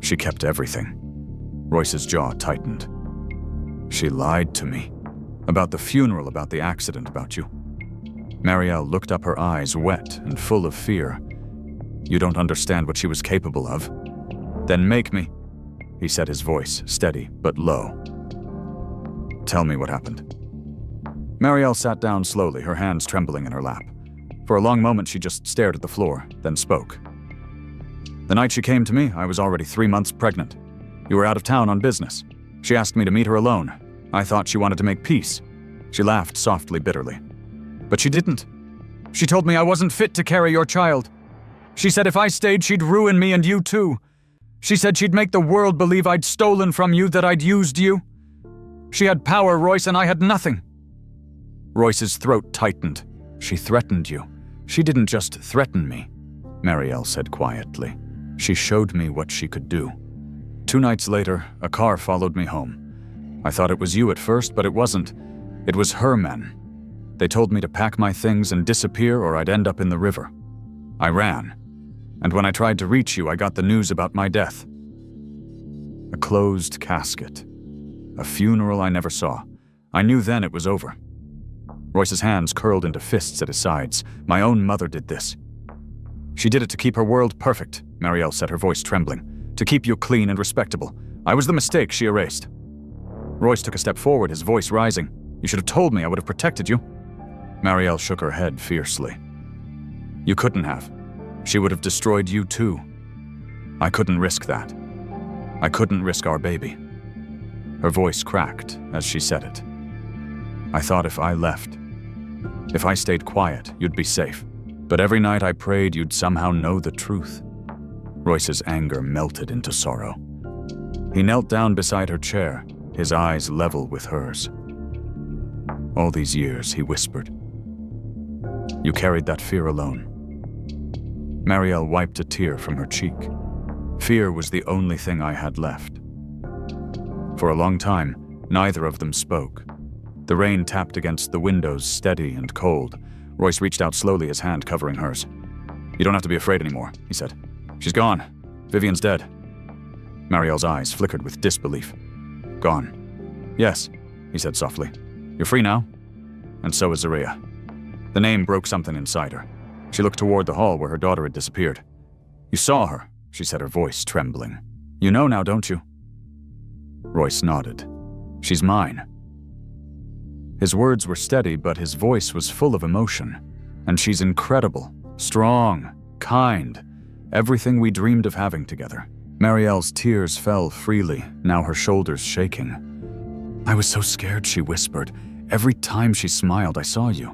"She kept everything." Royce's jaw tightened. "She lied to me. About the funeral, about the accident, about you." Marielle looked up, her eyes wet and full of fear. "You don't understand what she was capable of." "Then make me," he said, his voice steady but low. "Tell me what happened." Marielle sat down slowly, her hands trembling in her lap. For a long moment she just stared at the floor, then spoke. "The night she came to me, I was already 3 months pregnant. You were out of town on business. She asked me to meet her alone. I thought she wanted to make peace." She laughed softly, bitterly. "But she didn't. She told me I wasn't fit to carry your child. She said if I stayed, she'd ruin me and you too. She said she'd make the world believe I'd stolen from you, that I'd used you. She had power, Royce, and I had nothing." Royce's throat tightened. "She threatened you. She didn't just threaten me," Marielle said quietly. "She showed me what she could do. 2 nights later, a car followed me home. I thought it was you at first, but it wasn't. It was her men. They told me to pack my things and disappear or I'd end up in the river. I ran. And when I tried to reach you, I got the news about my death. A closed casket. A funeral I never saw. I knew then it was over." Royce's hands curled into fists at his sides. "My own mother did this. She did it to keep her world perfect," Marielle said, her voice trembling. "To keep you clean and respectable. I was the mistake she erased." Royce took a step forward, his voice rising. "You should have told me. I would have protected you." Marielle shook her head fiercely. "You couldn't have. She would have destroyed you too. I couldn't risk that. I couldn't risk our baby." Her voice cracked as she said it. "I thought if I left, if I stayed quiet, you'd be safe. But every night I prayed you'd somehow know the truth." Royce's anger melted into sorrow. He knelt down beside her chair, his eyes level with hers. "All these years," he whispered, "you carried that fear alone." Marielle wiped a tear from her cheek. "Fear was the only thing I had left." For a long time, neither of them spoke. The rain tapped against the windows, steady and cold. Royce reached out slowly, his hand covering hers. "You don't have to be afraid anymore," he said. "She's gone. Vivian's dead." Marielle's eyes flickered with disbelief. "Gone?" "Yes," he said softly. "You're free now? And so is Zaria." The name broke something inside her. She looked toward the hall where her daughter had disappeared. "You saw her," she said, her voice trembling. "You know now, don't you?" Royce nodded. "She's mine." His words were steady, but his voice was full of emotion. "And she's incredible, strong, kind, everything we dreamed of having together." Marielle's tears fell freely, now her shoulders shaking. "I was so scared," she whispered. "Every time she smiled, I saw you.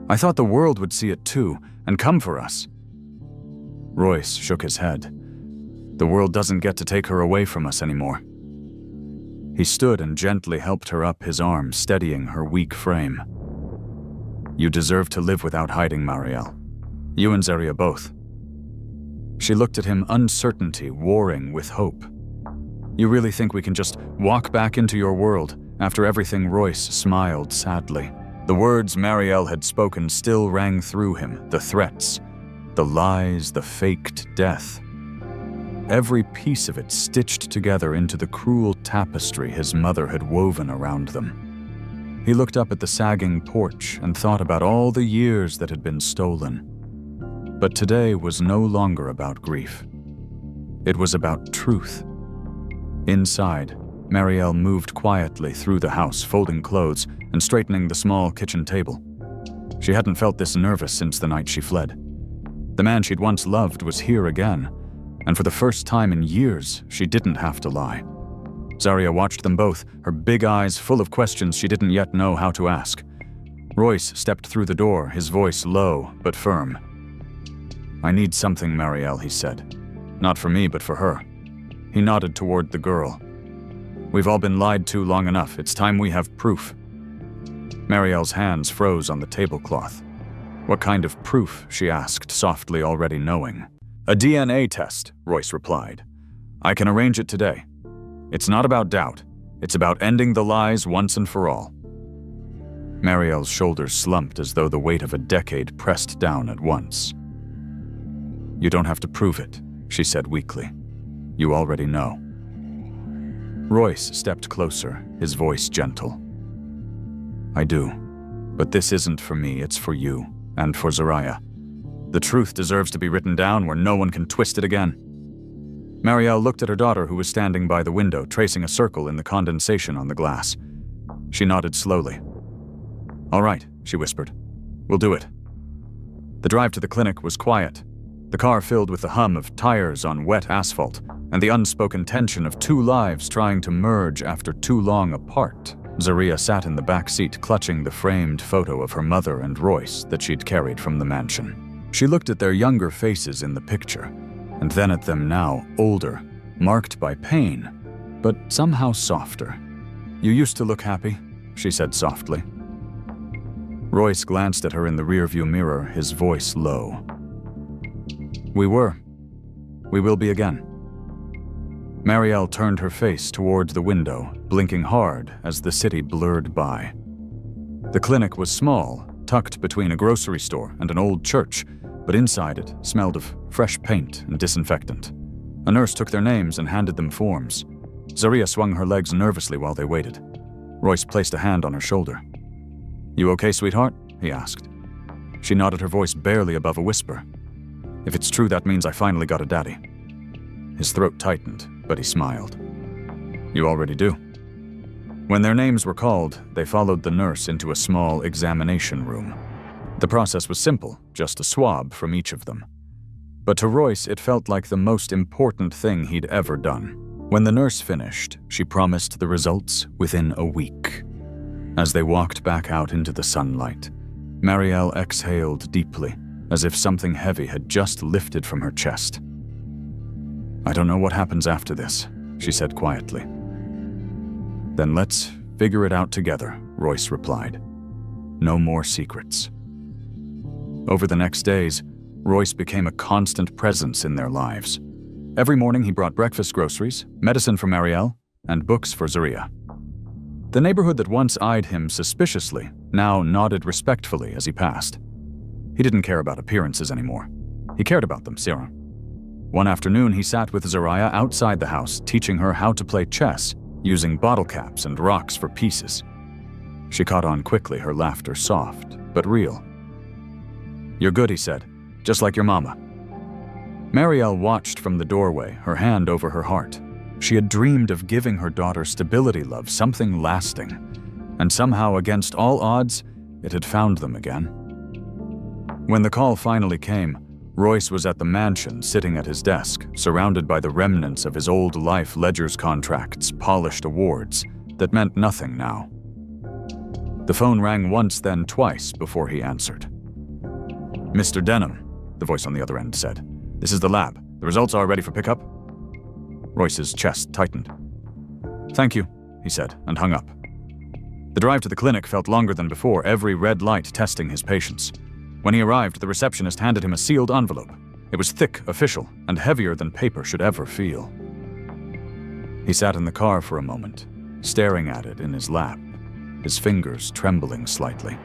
I thought the world would see it too, and come for us." Royce shook his head. "The world doesn't get to take her away from us anymore." He stood and gently helped her up, his arm steadying her weak frame. "You deserve to live without hiding, Marielle. You and Zaria both." She looked at him, uncertainty warring with hope. "You really think we can just walk back into your world after everything?" Royce smiled sadly. The words Marielle had spoken still rang through him, the threats, the lies, the faked death. Every piece of it stitched together into the cruel tapestry his mother had woven around them. He looked up at the sagging porch and thought about all the years that had been stolen. But today was no longer about grief. It was about truth. Inside, Marielle moved quietly through the house, folding clothes and straightening the small kitchen table. She hadn't felt this nervous since the night she fled. The man she'd once loved was here again, and for the first time in years, she didn't have to lie. Zaria watched them both, her big eyes full of questions she didn't yet know how to ask. Royce stepped through the door, his voice low but firm. "I need something, Marielle," he said. "Not for me, but for her." He nodded toward the girl. "We've all been lied to long enough. It's time we have proof." Marielle's hands froze on the tablecloth. "What kind of proof?" she asked, softly, already knowing. "A DNA test," Royce replied. "I can arrange it today. It's not about doubt. It's about ending the lies once and for all." Marielle's shoulders slumped as though the weight of a decade pressed down at once. "You don't have to prove it," she said weakly. "You already know." Royce stepped closer, his voice gentle. "I do, but this isn't for me, it's for you, and for Zaria. The truth deserves to be written down where no one can twist it again." Marielle looked at her daughter, who was standing by the window, tracing a circle in the condensation on the glass. She nodded slowly. "All right," she whispered. "We'll do it." The drive to the clinic was quiet, the car filled with the hum of tires on wet asphalt and the unspoken tension of two lives trying to merge after too long apart. Zaria sat in the back seat, clutching the framed photo of her mother and Royce that she'd carried from the mansion. She looked at their younger faces in the picture, and then at them now, older, marked by pain, but somehow softer. "You used to look happy," she said softly. Royce glanced at her in the rearview mirror, his voice low. "We were. We will be again." Marielle turned her face toward the window, blinking hard as the city blurred by. The clinic was small, tucked between a grocery store and an old church, but inside it smelled of fresh paint and disinfectant. A nurse took their names and handed them forms. Zaria swung her legs nervously while they waited. Royce placed a hand on her shoulder. "You okay, sweetheart?" he asked. She nodded, her voice barely above a whisper. "If it's true, that means I finally got a daddy." His throat tightened, but he smiled. "You already do." When their names were called, they followed the nurse into a small examination room. The process was simple, just a swab from each of them. But to Royce, it felt like the most important thing he'd ever done. When the nurse finished, she promised the results within a week. As they walked back out into the sunlight, Marielle exhaled deeply, as if something heavy had just lifted from her chest. "I don't know what happens after this," she said quietly. "Then let's figure it out together," Royce replied. "No more secrets." Over the next days, Royce became a constant presence in their lives. Every morning he brought breakfast groceries, medicine for Marielle, and books for Zaria. The neighborhood that once eyed him suspiciously now nodded respectfully as he passed. He didn't care about appearances anymore. He cared about them, Sarah. One afternoon, he sat with Zaria outside the house, teaching her how to play chess, using bottle caps and rocks for pieces. She caught on quickly, her laughter soft, but real. "You're good," he said, "just like your mama." Marielle watched from the doorway, her hand over her heart. She had dreamed of giving her daughter stability, love, something lasting. And somehow, against all odds, it had found them again. When the call finally came, Royce was at the mansion, sitting at his desk, surrounded by the remnants of his old life ledger's contracts, polished awards that meant nothing now. The phone rang once, then twice before he answered. "Mr. Denham," the voice on the other end said. "This is the lab. The results are ready for pickup." Royce's chest tightened. "Thank you," he said, and hung up. The drive to the clinic felt longer than before, every red light testing his patience. When he arrived, the receptionist handed him a sealed envelope. It was thick, official, and heavier than paper should ever feel. He sat in the car for a moment, staring at it in his lap, his fingers trembling slightly.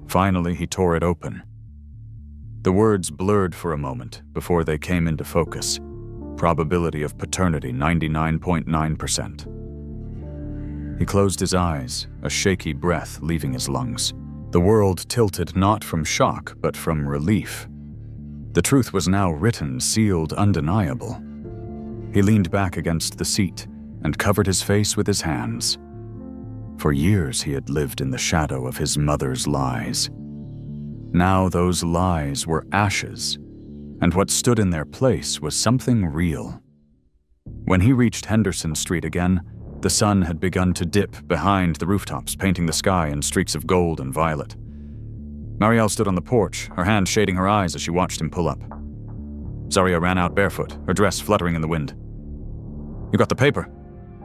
Finally, he tore it open. The words blurred for a moment before they came into focus. Probability of paternity 99.9%. He closed his eyes, a shaky breath leaving his lungs. The world tilted not from shock, but from relief. The truth was now written, sealed, undeniable. He leaned back against the seat and covered his face with his hands. For years he had lived in the shadow of his mother's lies. Now those lies were ashes, and what stood in their place was something real. When he reached Henderson Street again, the sun had begun to dip behind the rooftops, painting the sky in streaks of gold and violet. Marielle stood on the porch, her hand shading her eyes as she watched him pull up. Zaria ran out barefoot, her dress fluttering in the wind. "You got the paper?"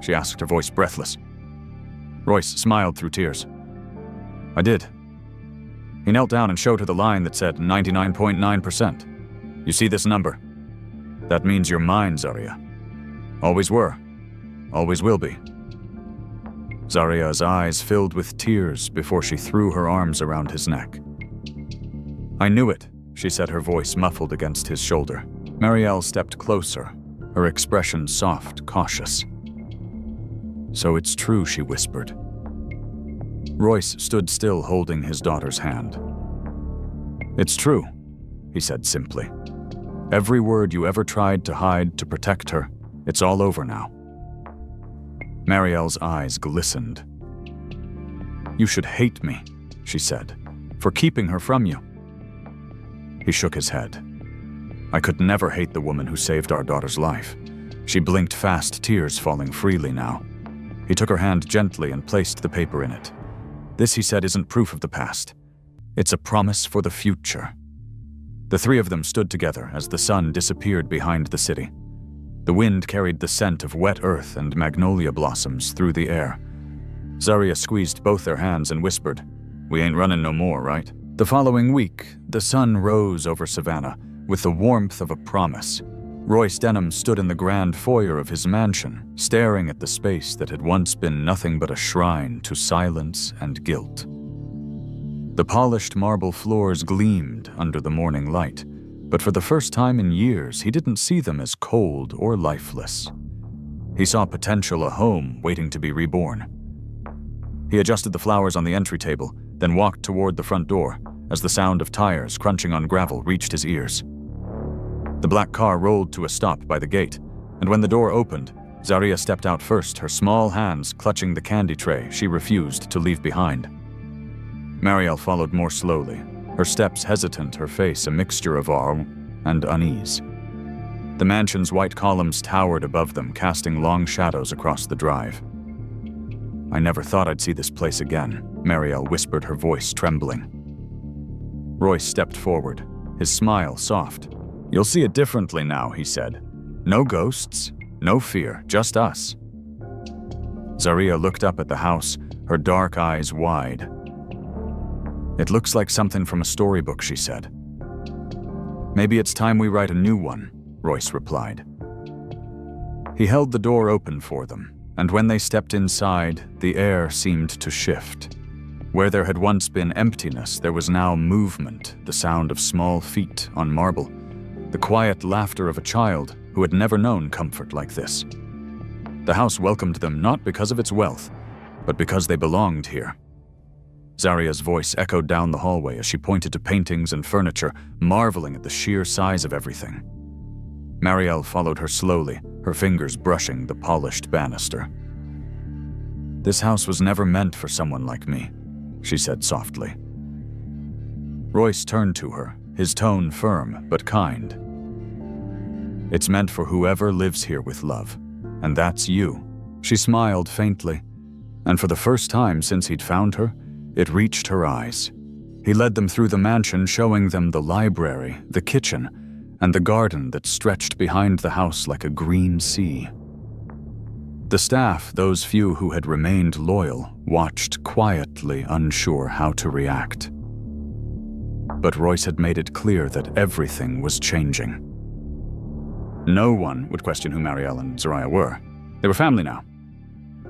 she asked, her voice breathless. Royce smiled through tears. "I did." He knelt down and showed her the line that said 99.9%. "You see this number? That means you're mine, Zaria. Always were. Always will be." Zaria's eyes filled with tears before she threw her arms around his neck. "I knew it," she said, her voice muffled against his shoulder. Marielle stepped closer, her expression soft, cautious. "So it's true," she whispered. Royce stood still, holding his daughter's hand. "It's true," he said simply. "Every word you ever tried to hide to protect her, it's all over now." Marielle's eyes glistened. "You should hate me," she said, "for keeping her from you." He shook his head. "I could never hate the woman who saved our daughter's life." She blinked fast, tears falling freely now. He took her hand gently and placed the paper in it. "This," he said, "isn't proof of the past. It's a promise for the future." The three of them stood together as the sun disappeared behind the city. The wind carried the scent of wet earth and magnolia blossoms through the air. Zaria squeezed both their hands and whispered, "We ain't running no more, right?" The following week, the sun rose over Savannah with the warmth of a promise. Royce Denham stood in the grand foyer of his mansion, staring at the space that had once been nothing but a shrine to silence and guilt. The polished marble floors gleamed under the morning light, but for the first time in years, he didn't see them as cold or lifeless. He saw potential, a home waiting to be reborn. He adjusted the flowers on the entry table, then walked toward the front door as the sound of tires crunching on gravel reached his ears. The black car rolled to a stop by the gate, and when the door opened, Zaria stepped out first, her small hands clutching the candy tray she refused to leave behind. Marielle followed more slowly, her steps hesitant, her face a mixture of awe and unease. The mansion's white columns towered above them, casting long shadows across the drive. "I never thought I'd see this place again," Marielle whispered, her voice trembling. Royce stepped forward, his smile soft. "You'll see it differently now," he said. "No ghosts, no fear, just us." Zaria looked up at the house, her dark eyes wide. "It looks like something from a storybook," she said. "Maybe it's time we write a new one," Royce replied. He held the door open for them, and when they stepped inside, the air seemed to shift. Where there had once been emptiness, there was now movement, the sound of small feet on marble, the quiet laughter of a child who had never known comfort like this. The house welcomed them not because of its wealth, but because they belonged here. Zaria's voice echoed down the hallway as she pointed to paintings and furniture, marveling at the sheer size of everything. Marielle followed her slowly, her fingers brushing the polished banister. "This house was never meant for someone like me," she said softly. Royce turned to her, his tone firm but kind. "It's meant for whoever lives here with love, and that's you." She smiled faintly, and for the first time since he'd found her, it reached her eyes. He led them through the mansion, showing them the library, the kitchen, and the garden that stretched behind the house like a green sea. The staff, those few who had remained loyal, watched quietly, unsure how to react. But Royce had made it clear that everything was changing. No one would question who Marielle and Zaria were. They were family now.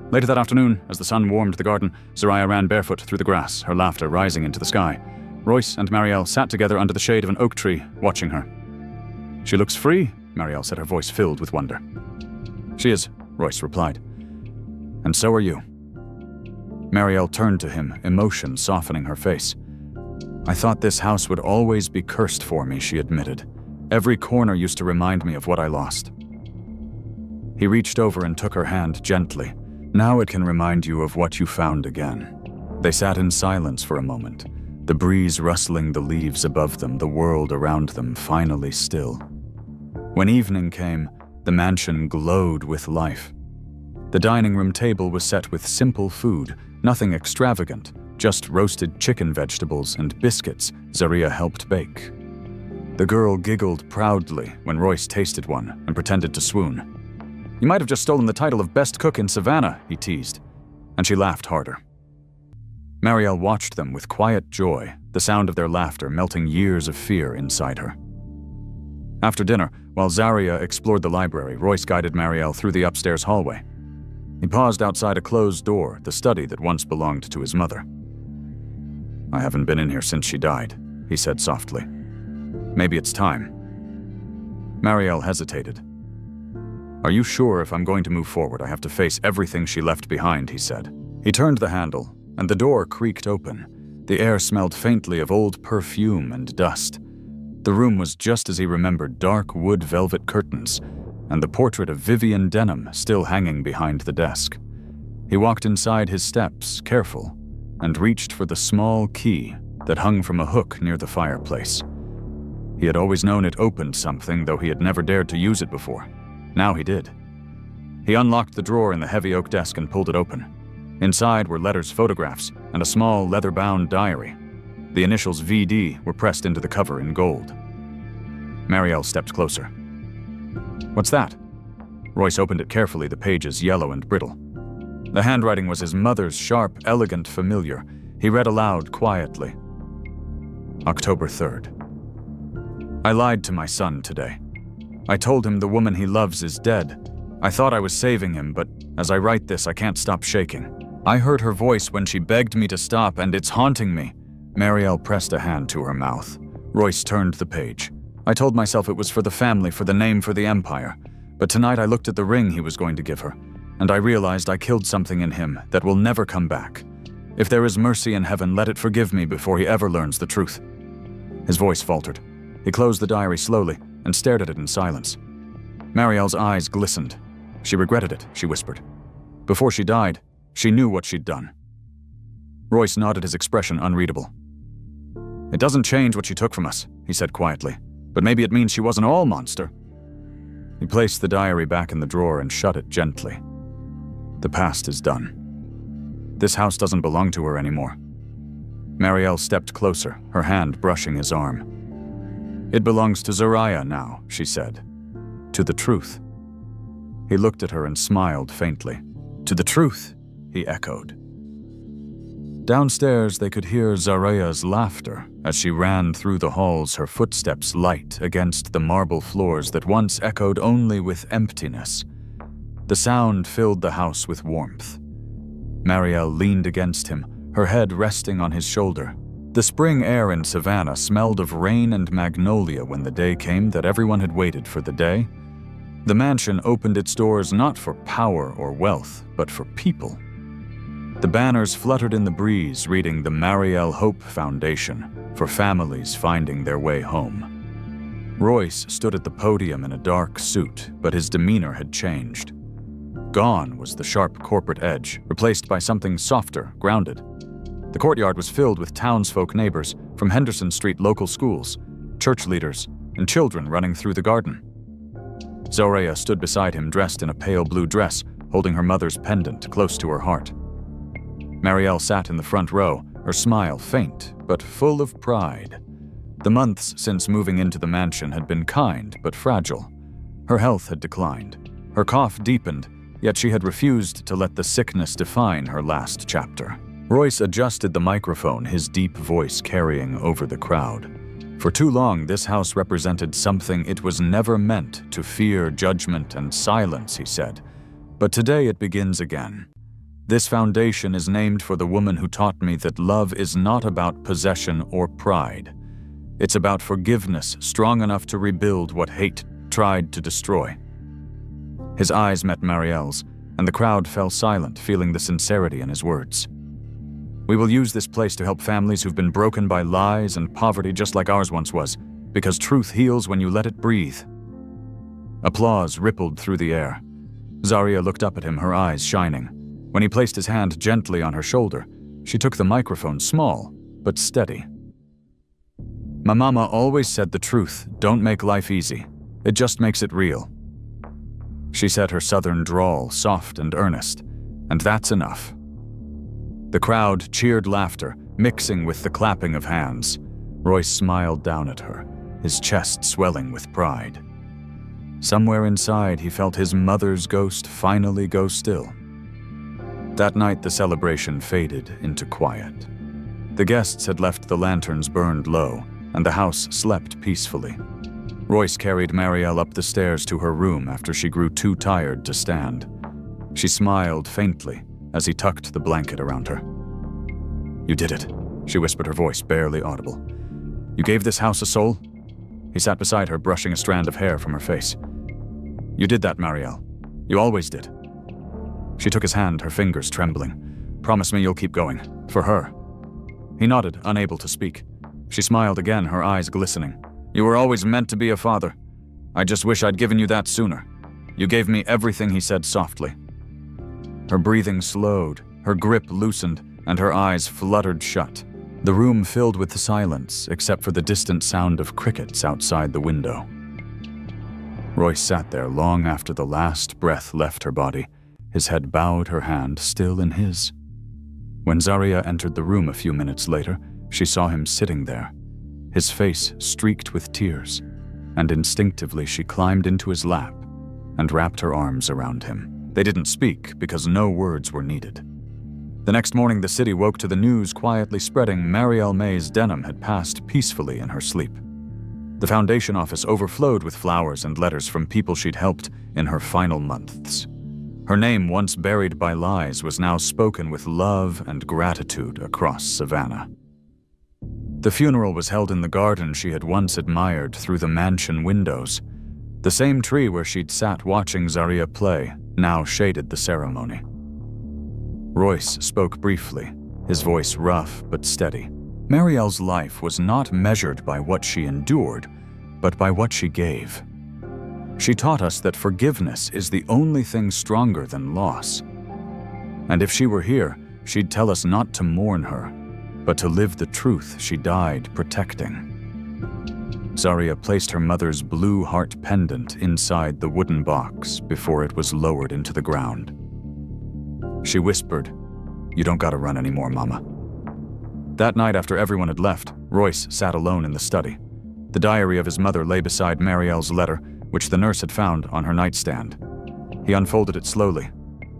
Later that afternoon, as the sun warmed the garden, Zaria ran barefoot through the grass, her laughter rising into the sky. Royce and Marielle sat together under the shade of an oak tree, watching her. "She looks free," Marielle said, her voice filled with wonder. "She is," Royce replied. "And so are you." Marielle turned to him, emotion softening her face. "I thought this house would always be cursed for me," she admitted. "Every corner used to remind me of what I lost." He reached over and took her hand gently. "Now it can remind you of what you found again." They sat in silence for a moment, the breeze rustling the leaves above them, the world around them finally still. When evening came, the mansion glowed with life. The dining room table was set with simple food, nothing extravagant, just roasted chicken vegetables and biscuits Zaria helped bake. The girl giggled proudly when Royce tasted one and pretended to swoon. "You might have just stolen the title of best cook in Savannah," he teased, and she laughed harder. Marielle watched them with quiet joy, the sound of their laughter melting years of fear inside her. After dinner, while Zaria explored the library, Royce guided Marielle through the upstairs hallway. He paused outside a closed door, the study that once belonged to his mother. "I haven't been in here since she died," he said softly. "Maybe it's time." Marielle hesitated. "Are you sure if I'm going to move forward I have to face everything she left behind?" he said. He turned the handle, and the door creaked open. The air smelled faintly of old perfume and dust. The room was just as he remembered, dark wood velvet curtains, and the portrait of Vivian Denham still hanging behind the desk. He walked inside his steps, careful, and reached for the small key that hung from a hook near the fireplace. He had always known it opened something, though he had never dared to use it before. Now he did. He unlocked the drawer in the heavy oak desk and pulled it open. Inside were letters, photographs, and a small leather-bound diary. The initials VD were pressed into the cover in gold. Marielle stepped closer. "What's that?" Royce opened it carefully, the pages yellow and brittle. The handwriting was his mother's, sharp, elegant, familiar. He read aloud quietly. October 3rd. "I lied to my son today. I told him the woman he loves is dead. I thought I was saving him, but as I write this, I can't stop shaking. I heard her voice when she begged me to stop, and it's haunting me." Marielle pressed a hand to her mouth. Royce turned the page. "I told myself it was for the family, for the name, for the empire. But tonight I looked at the ring he was going to give her, and I realized I killed something in him that will never come back. If there is mercy in heaven, let it forgive me before he ever learns the truth." His voice faltered. He closed the diary slowly and stared at it in silence. Marielle's eyes glistened. She regretted it, she whispered. Before she died, she knew what she'd done. Royce nodded, his expression unreadable. "It doesn't change what she took from us," he said quietly, "but maybe it means she wasn't all monster." He placed the diary back in the drawer and shut it gently. The past is done. This house doesn't belong to her anymore. Marielle stepped closer, her hand brushing his arm. "It belongs to Zaria now," she said. "To the truth." He looked at her and smiled faintly. "To the truth," he echoed. Downstairs, they could hear Zaria's laughter as she ran through the halls, her footsteps light against the marble floors that once echoed only with emptiness. The sound filled the house with warmth. Marielle leaned against him, her head resting on his shoulder. The spring air in Savannah smelled of rain and magnolia when the day came that everyone had waited for the day. The mansion opened its doors not for power or wealth, but for people. The banners fluttered in the breeze, reading the Marielle Hope Foundation, for families finding their way home. Royce stood at the podium in a dark suit, but his demeanor had changed. Gone was the sharp corporate edge, replaced by something softer, grounded. The courtyard was filled with townsfolk neighbors from Henderson Street local schools, church leaders, and children running through the garden. Zaria stood beside him, dressed in a pale blue dress, holding her mother's pendant close to her heart. Marielle sat in the front row, her smile faint but full of pride. The months since moving into the mansion had been kind but fragile. Her health had declined. Her cough deepened, yet she had refused to let the sickness define her last chapter. Royce adjusted the microphone, his deep voice carrying over the crowd. For too long, this house represented something it was never meant to fear, judgment, and silence, he said. But today it begins again. This foundation is named for the woman who taught me that love is not about possession or pride. It's about forgiveness strong enough to rebuild what hate tried to destroy. His eyes met Marielle's, and the crowd fell silent, feeling the sincerity in his words. We will use this place to help families who've been broken by lies and poverty just like ours once was, because truth heals when you let it breathe. Applause rippled through the air. Zarya looked up at him, her eyes shining. When he placed his hand gently on her shoulder, she took the microphone, small but steady. "My mama always said the truth don't make life easy. It just makes it real." She said, her southern drawl soft and earnest, and that's enough. The crowd cheered laughter, mixing with the clapping of hands. Royce smiled down at her, his chest swelling with pride. Somewhere inside, he felt his mother's ghost finally go still. That night, the celebration faded into quiet. The guests had left the lanterns burned low, and the house slept peacefully. Royce carried Marielle up the stairs to her room after she grew too tired to stand. She smiled faintly as he tucked the blanket around her. "You did it," she whispered, her voice barely audible. "You gave this house a soul?" He sat beside her, brushing a strand of hair from her face. "You did that, Marielle. You always did." She took his hand, her fingers trembling. "Promise me you'll keep going. For her." He nodded, unable to speak. She smiled again, her eyes glistening. "You were always meant to be a father. I just wish I'd given you that sooner. You gave me everything," he said softly. Her breathing slowed, her grip loosened, and her eyes fluttered shut. The room filled with silence, except for the distant sound of crickets outside the window. Royce sat there long after the last breath left her body, his head bowed, her hand still in his. When Zarya entered the room a few minutes later, she saw him sitting there, his face streaked with tears, and instinctively she climbed into his lap and wrapped her arms around him. They didn't speak because no words were needed. The next morning, the city woke to the news quietly spreading Marielle May's Denham had passed peacefully in her sleep. The foundation office overflowed with flowers and letters from people she'd helped in her final months. Her name, once buried by lies, was now spoken with love and gratitude across Savannah. The funeral was held in the garden she had once admired through the mansion windows. The same tree where she'd sat watching Zarya play now shaded the ceremony. Royce spoke briefly, his voice rough but steady. Marielle's life was not measured by what she endured, but by what she gave. She taught us that forgiveness is the only thing stronger than loss. And if she were here, she'd tell us not to mourn her, but to live the truth she died protecting. Zarya placed her mother's blue heart pendant inside the wooden box before it was lowered into the ground. She whispered, "You don't gotta run anymore, Mama." That night, after everyone had left, Royce sat alone in the study. The diary of his mother lay beside Marielle's letter, which the nurse had found on her nightstand. He unfolded it slowly.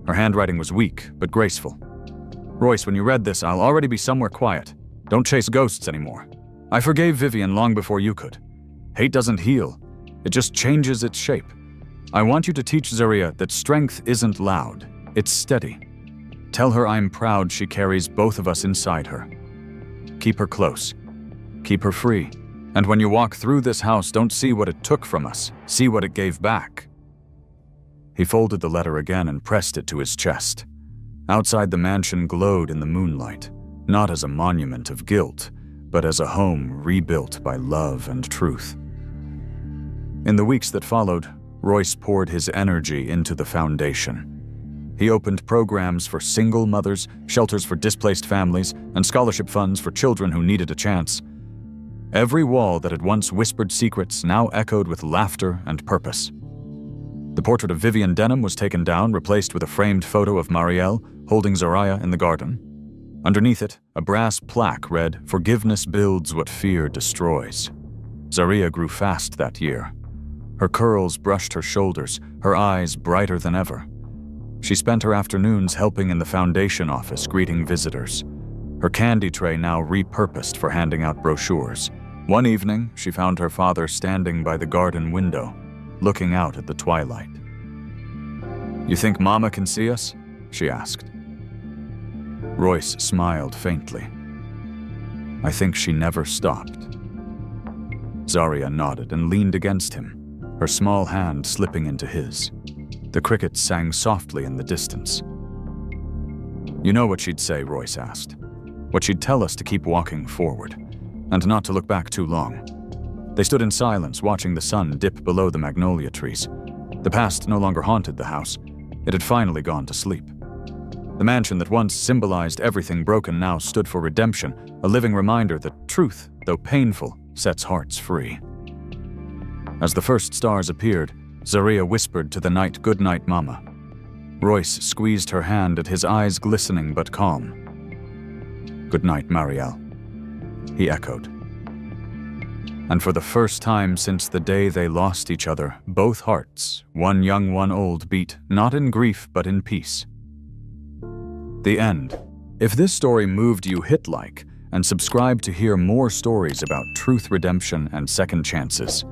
Her handwriting was weak, but graceful. "Royce, when you read this, I'll already be somewhere quiet. Don't chase ghosts anymore. I forgave Vivian long before you could. Hate doesn't heal. It just changes its shape. I want you to teach Zarya that strength isn't loud. It's steady. Tell her I'm proud she carries both of us inside her. Keep her close. Keep her free. And when you walk through this house, don't see what it took from us. See what it gave back." He folded the letter again and pressed it to his chest. Outside the mansion glowed in the moonlight, not as a monument of guilt, but as a home rebuilt by love and truth. In the weeks that followed, Royce poured his energy into the foundation. He opened programs for single mothers, shelters for displaced families, and scholarship funds for children who needed a chance. Every wall that had once whispered secrets now echoed with laughter and purpose. The portrait of Vivian Denham was taken down, replaced with a framed photo of Marielle holding Zarya in the garden. Underneath it, a brass plaque read, "Forgiveness builds what fear destroys." Zarya grew fast that year. Her curls brushed her shoulders, her eyes brighter than ever. She spent her afternoons helping in the foundation office, greeting visitors. Her candy tray now repurposed for handing out brochures. One evening, she found her father standing by the garden window, looking out at the twilight. "You think Mama can see us?" she asked. Royce smiled faintly. "I think she never stopped." Zarya nodded and leaned against him, her small hand slipping into his. The crickets sang softly in the distance. "You know what she'd say," Royce asked. "What she'd tell us to keep walking forward, and not to look back too long." They stood in silence, watching the sun dip below the magnolia trees. The past no longer haunted the house. It had finally gone to sleep. The mansion that once symbolized everything broken now stood for redemption, a living reminder that truth, though painful, sets hearts free. As the first stars appeared, Zaria whispered to the night, "Good night, Mama." Royce squeezed her hand, at his eyes glistening but calm. "Good night, Marielle," he echoed. And for the first time since the day they lost each other, both hearts, one young, one old, beat not in grief but in peace. The end. If this story moved you, hit like and subscribe to hear more stories about truth, redemption, and second chances.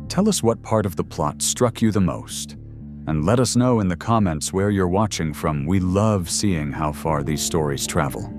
Tell us what part of the plot struck you the most, and let us know in the comments where you're watching from. We love seeing how far these stories travel.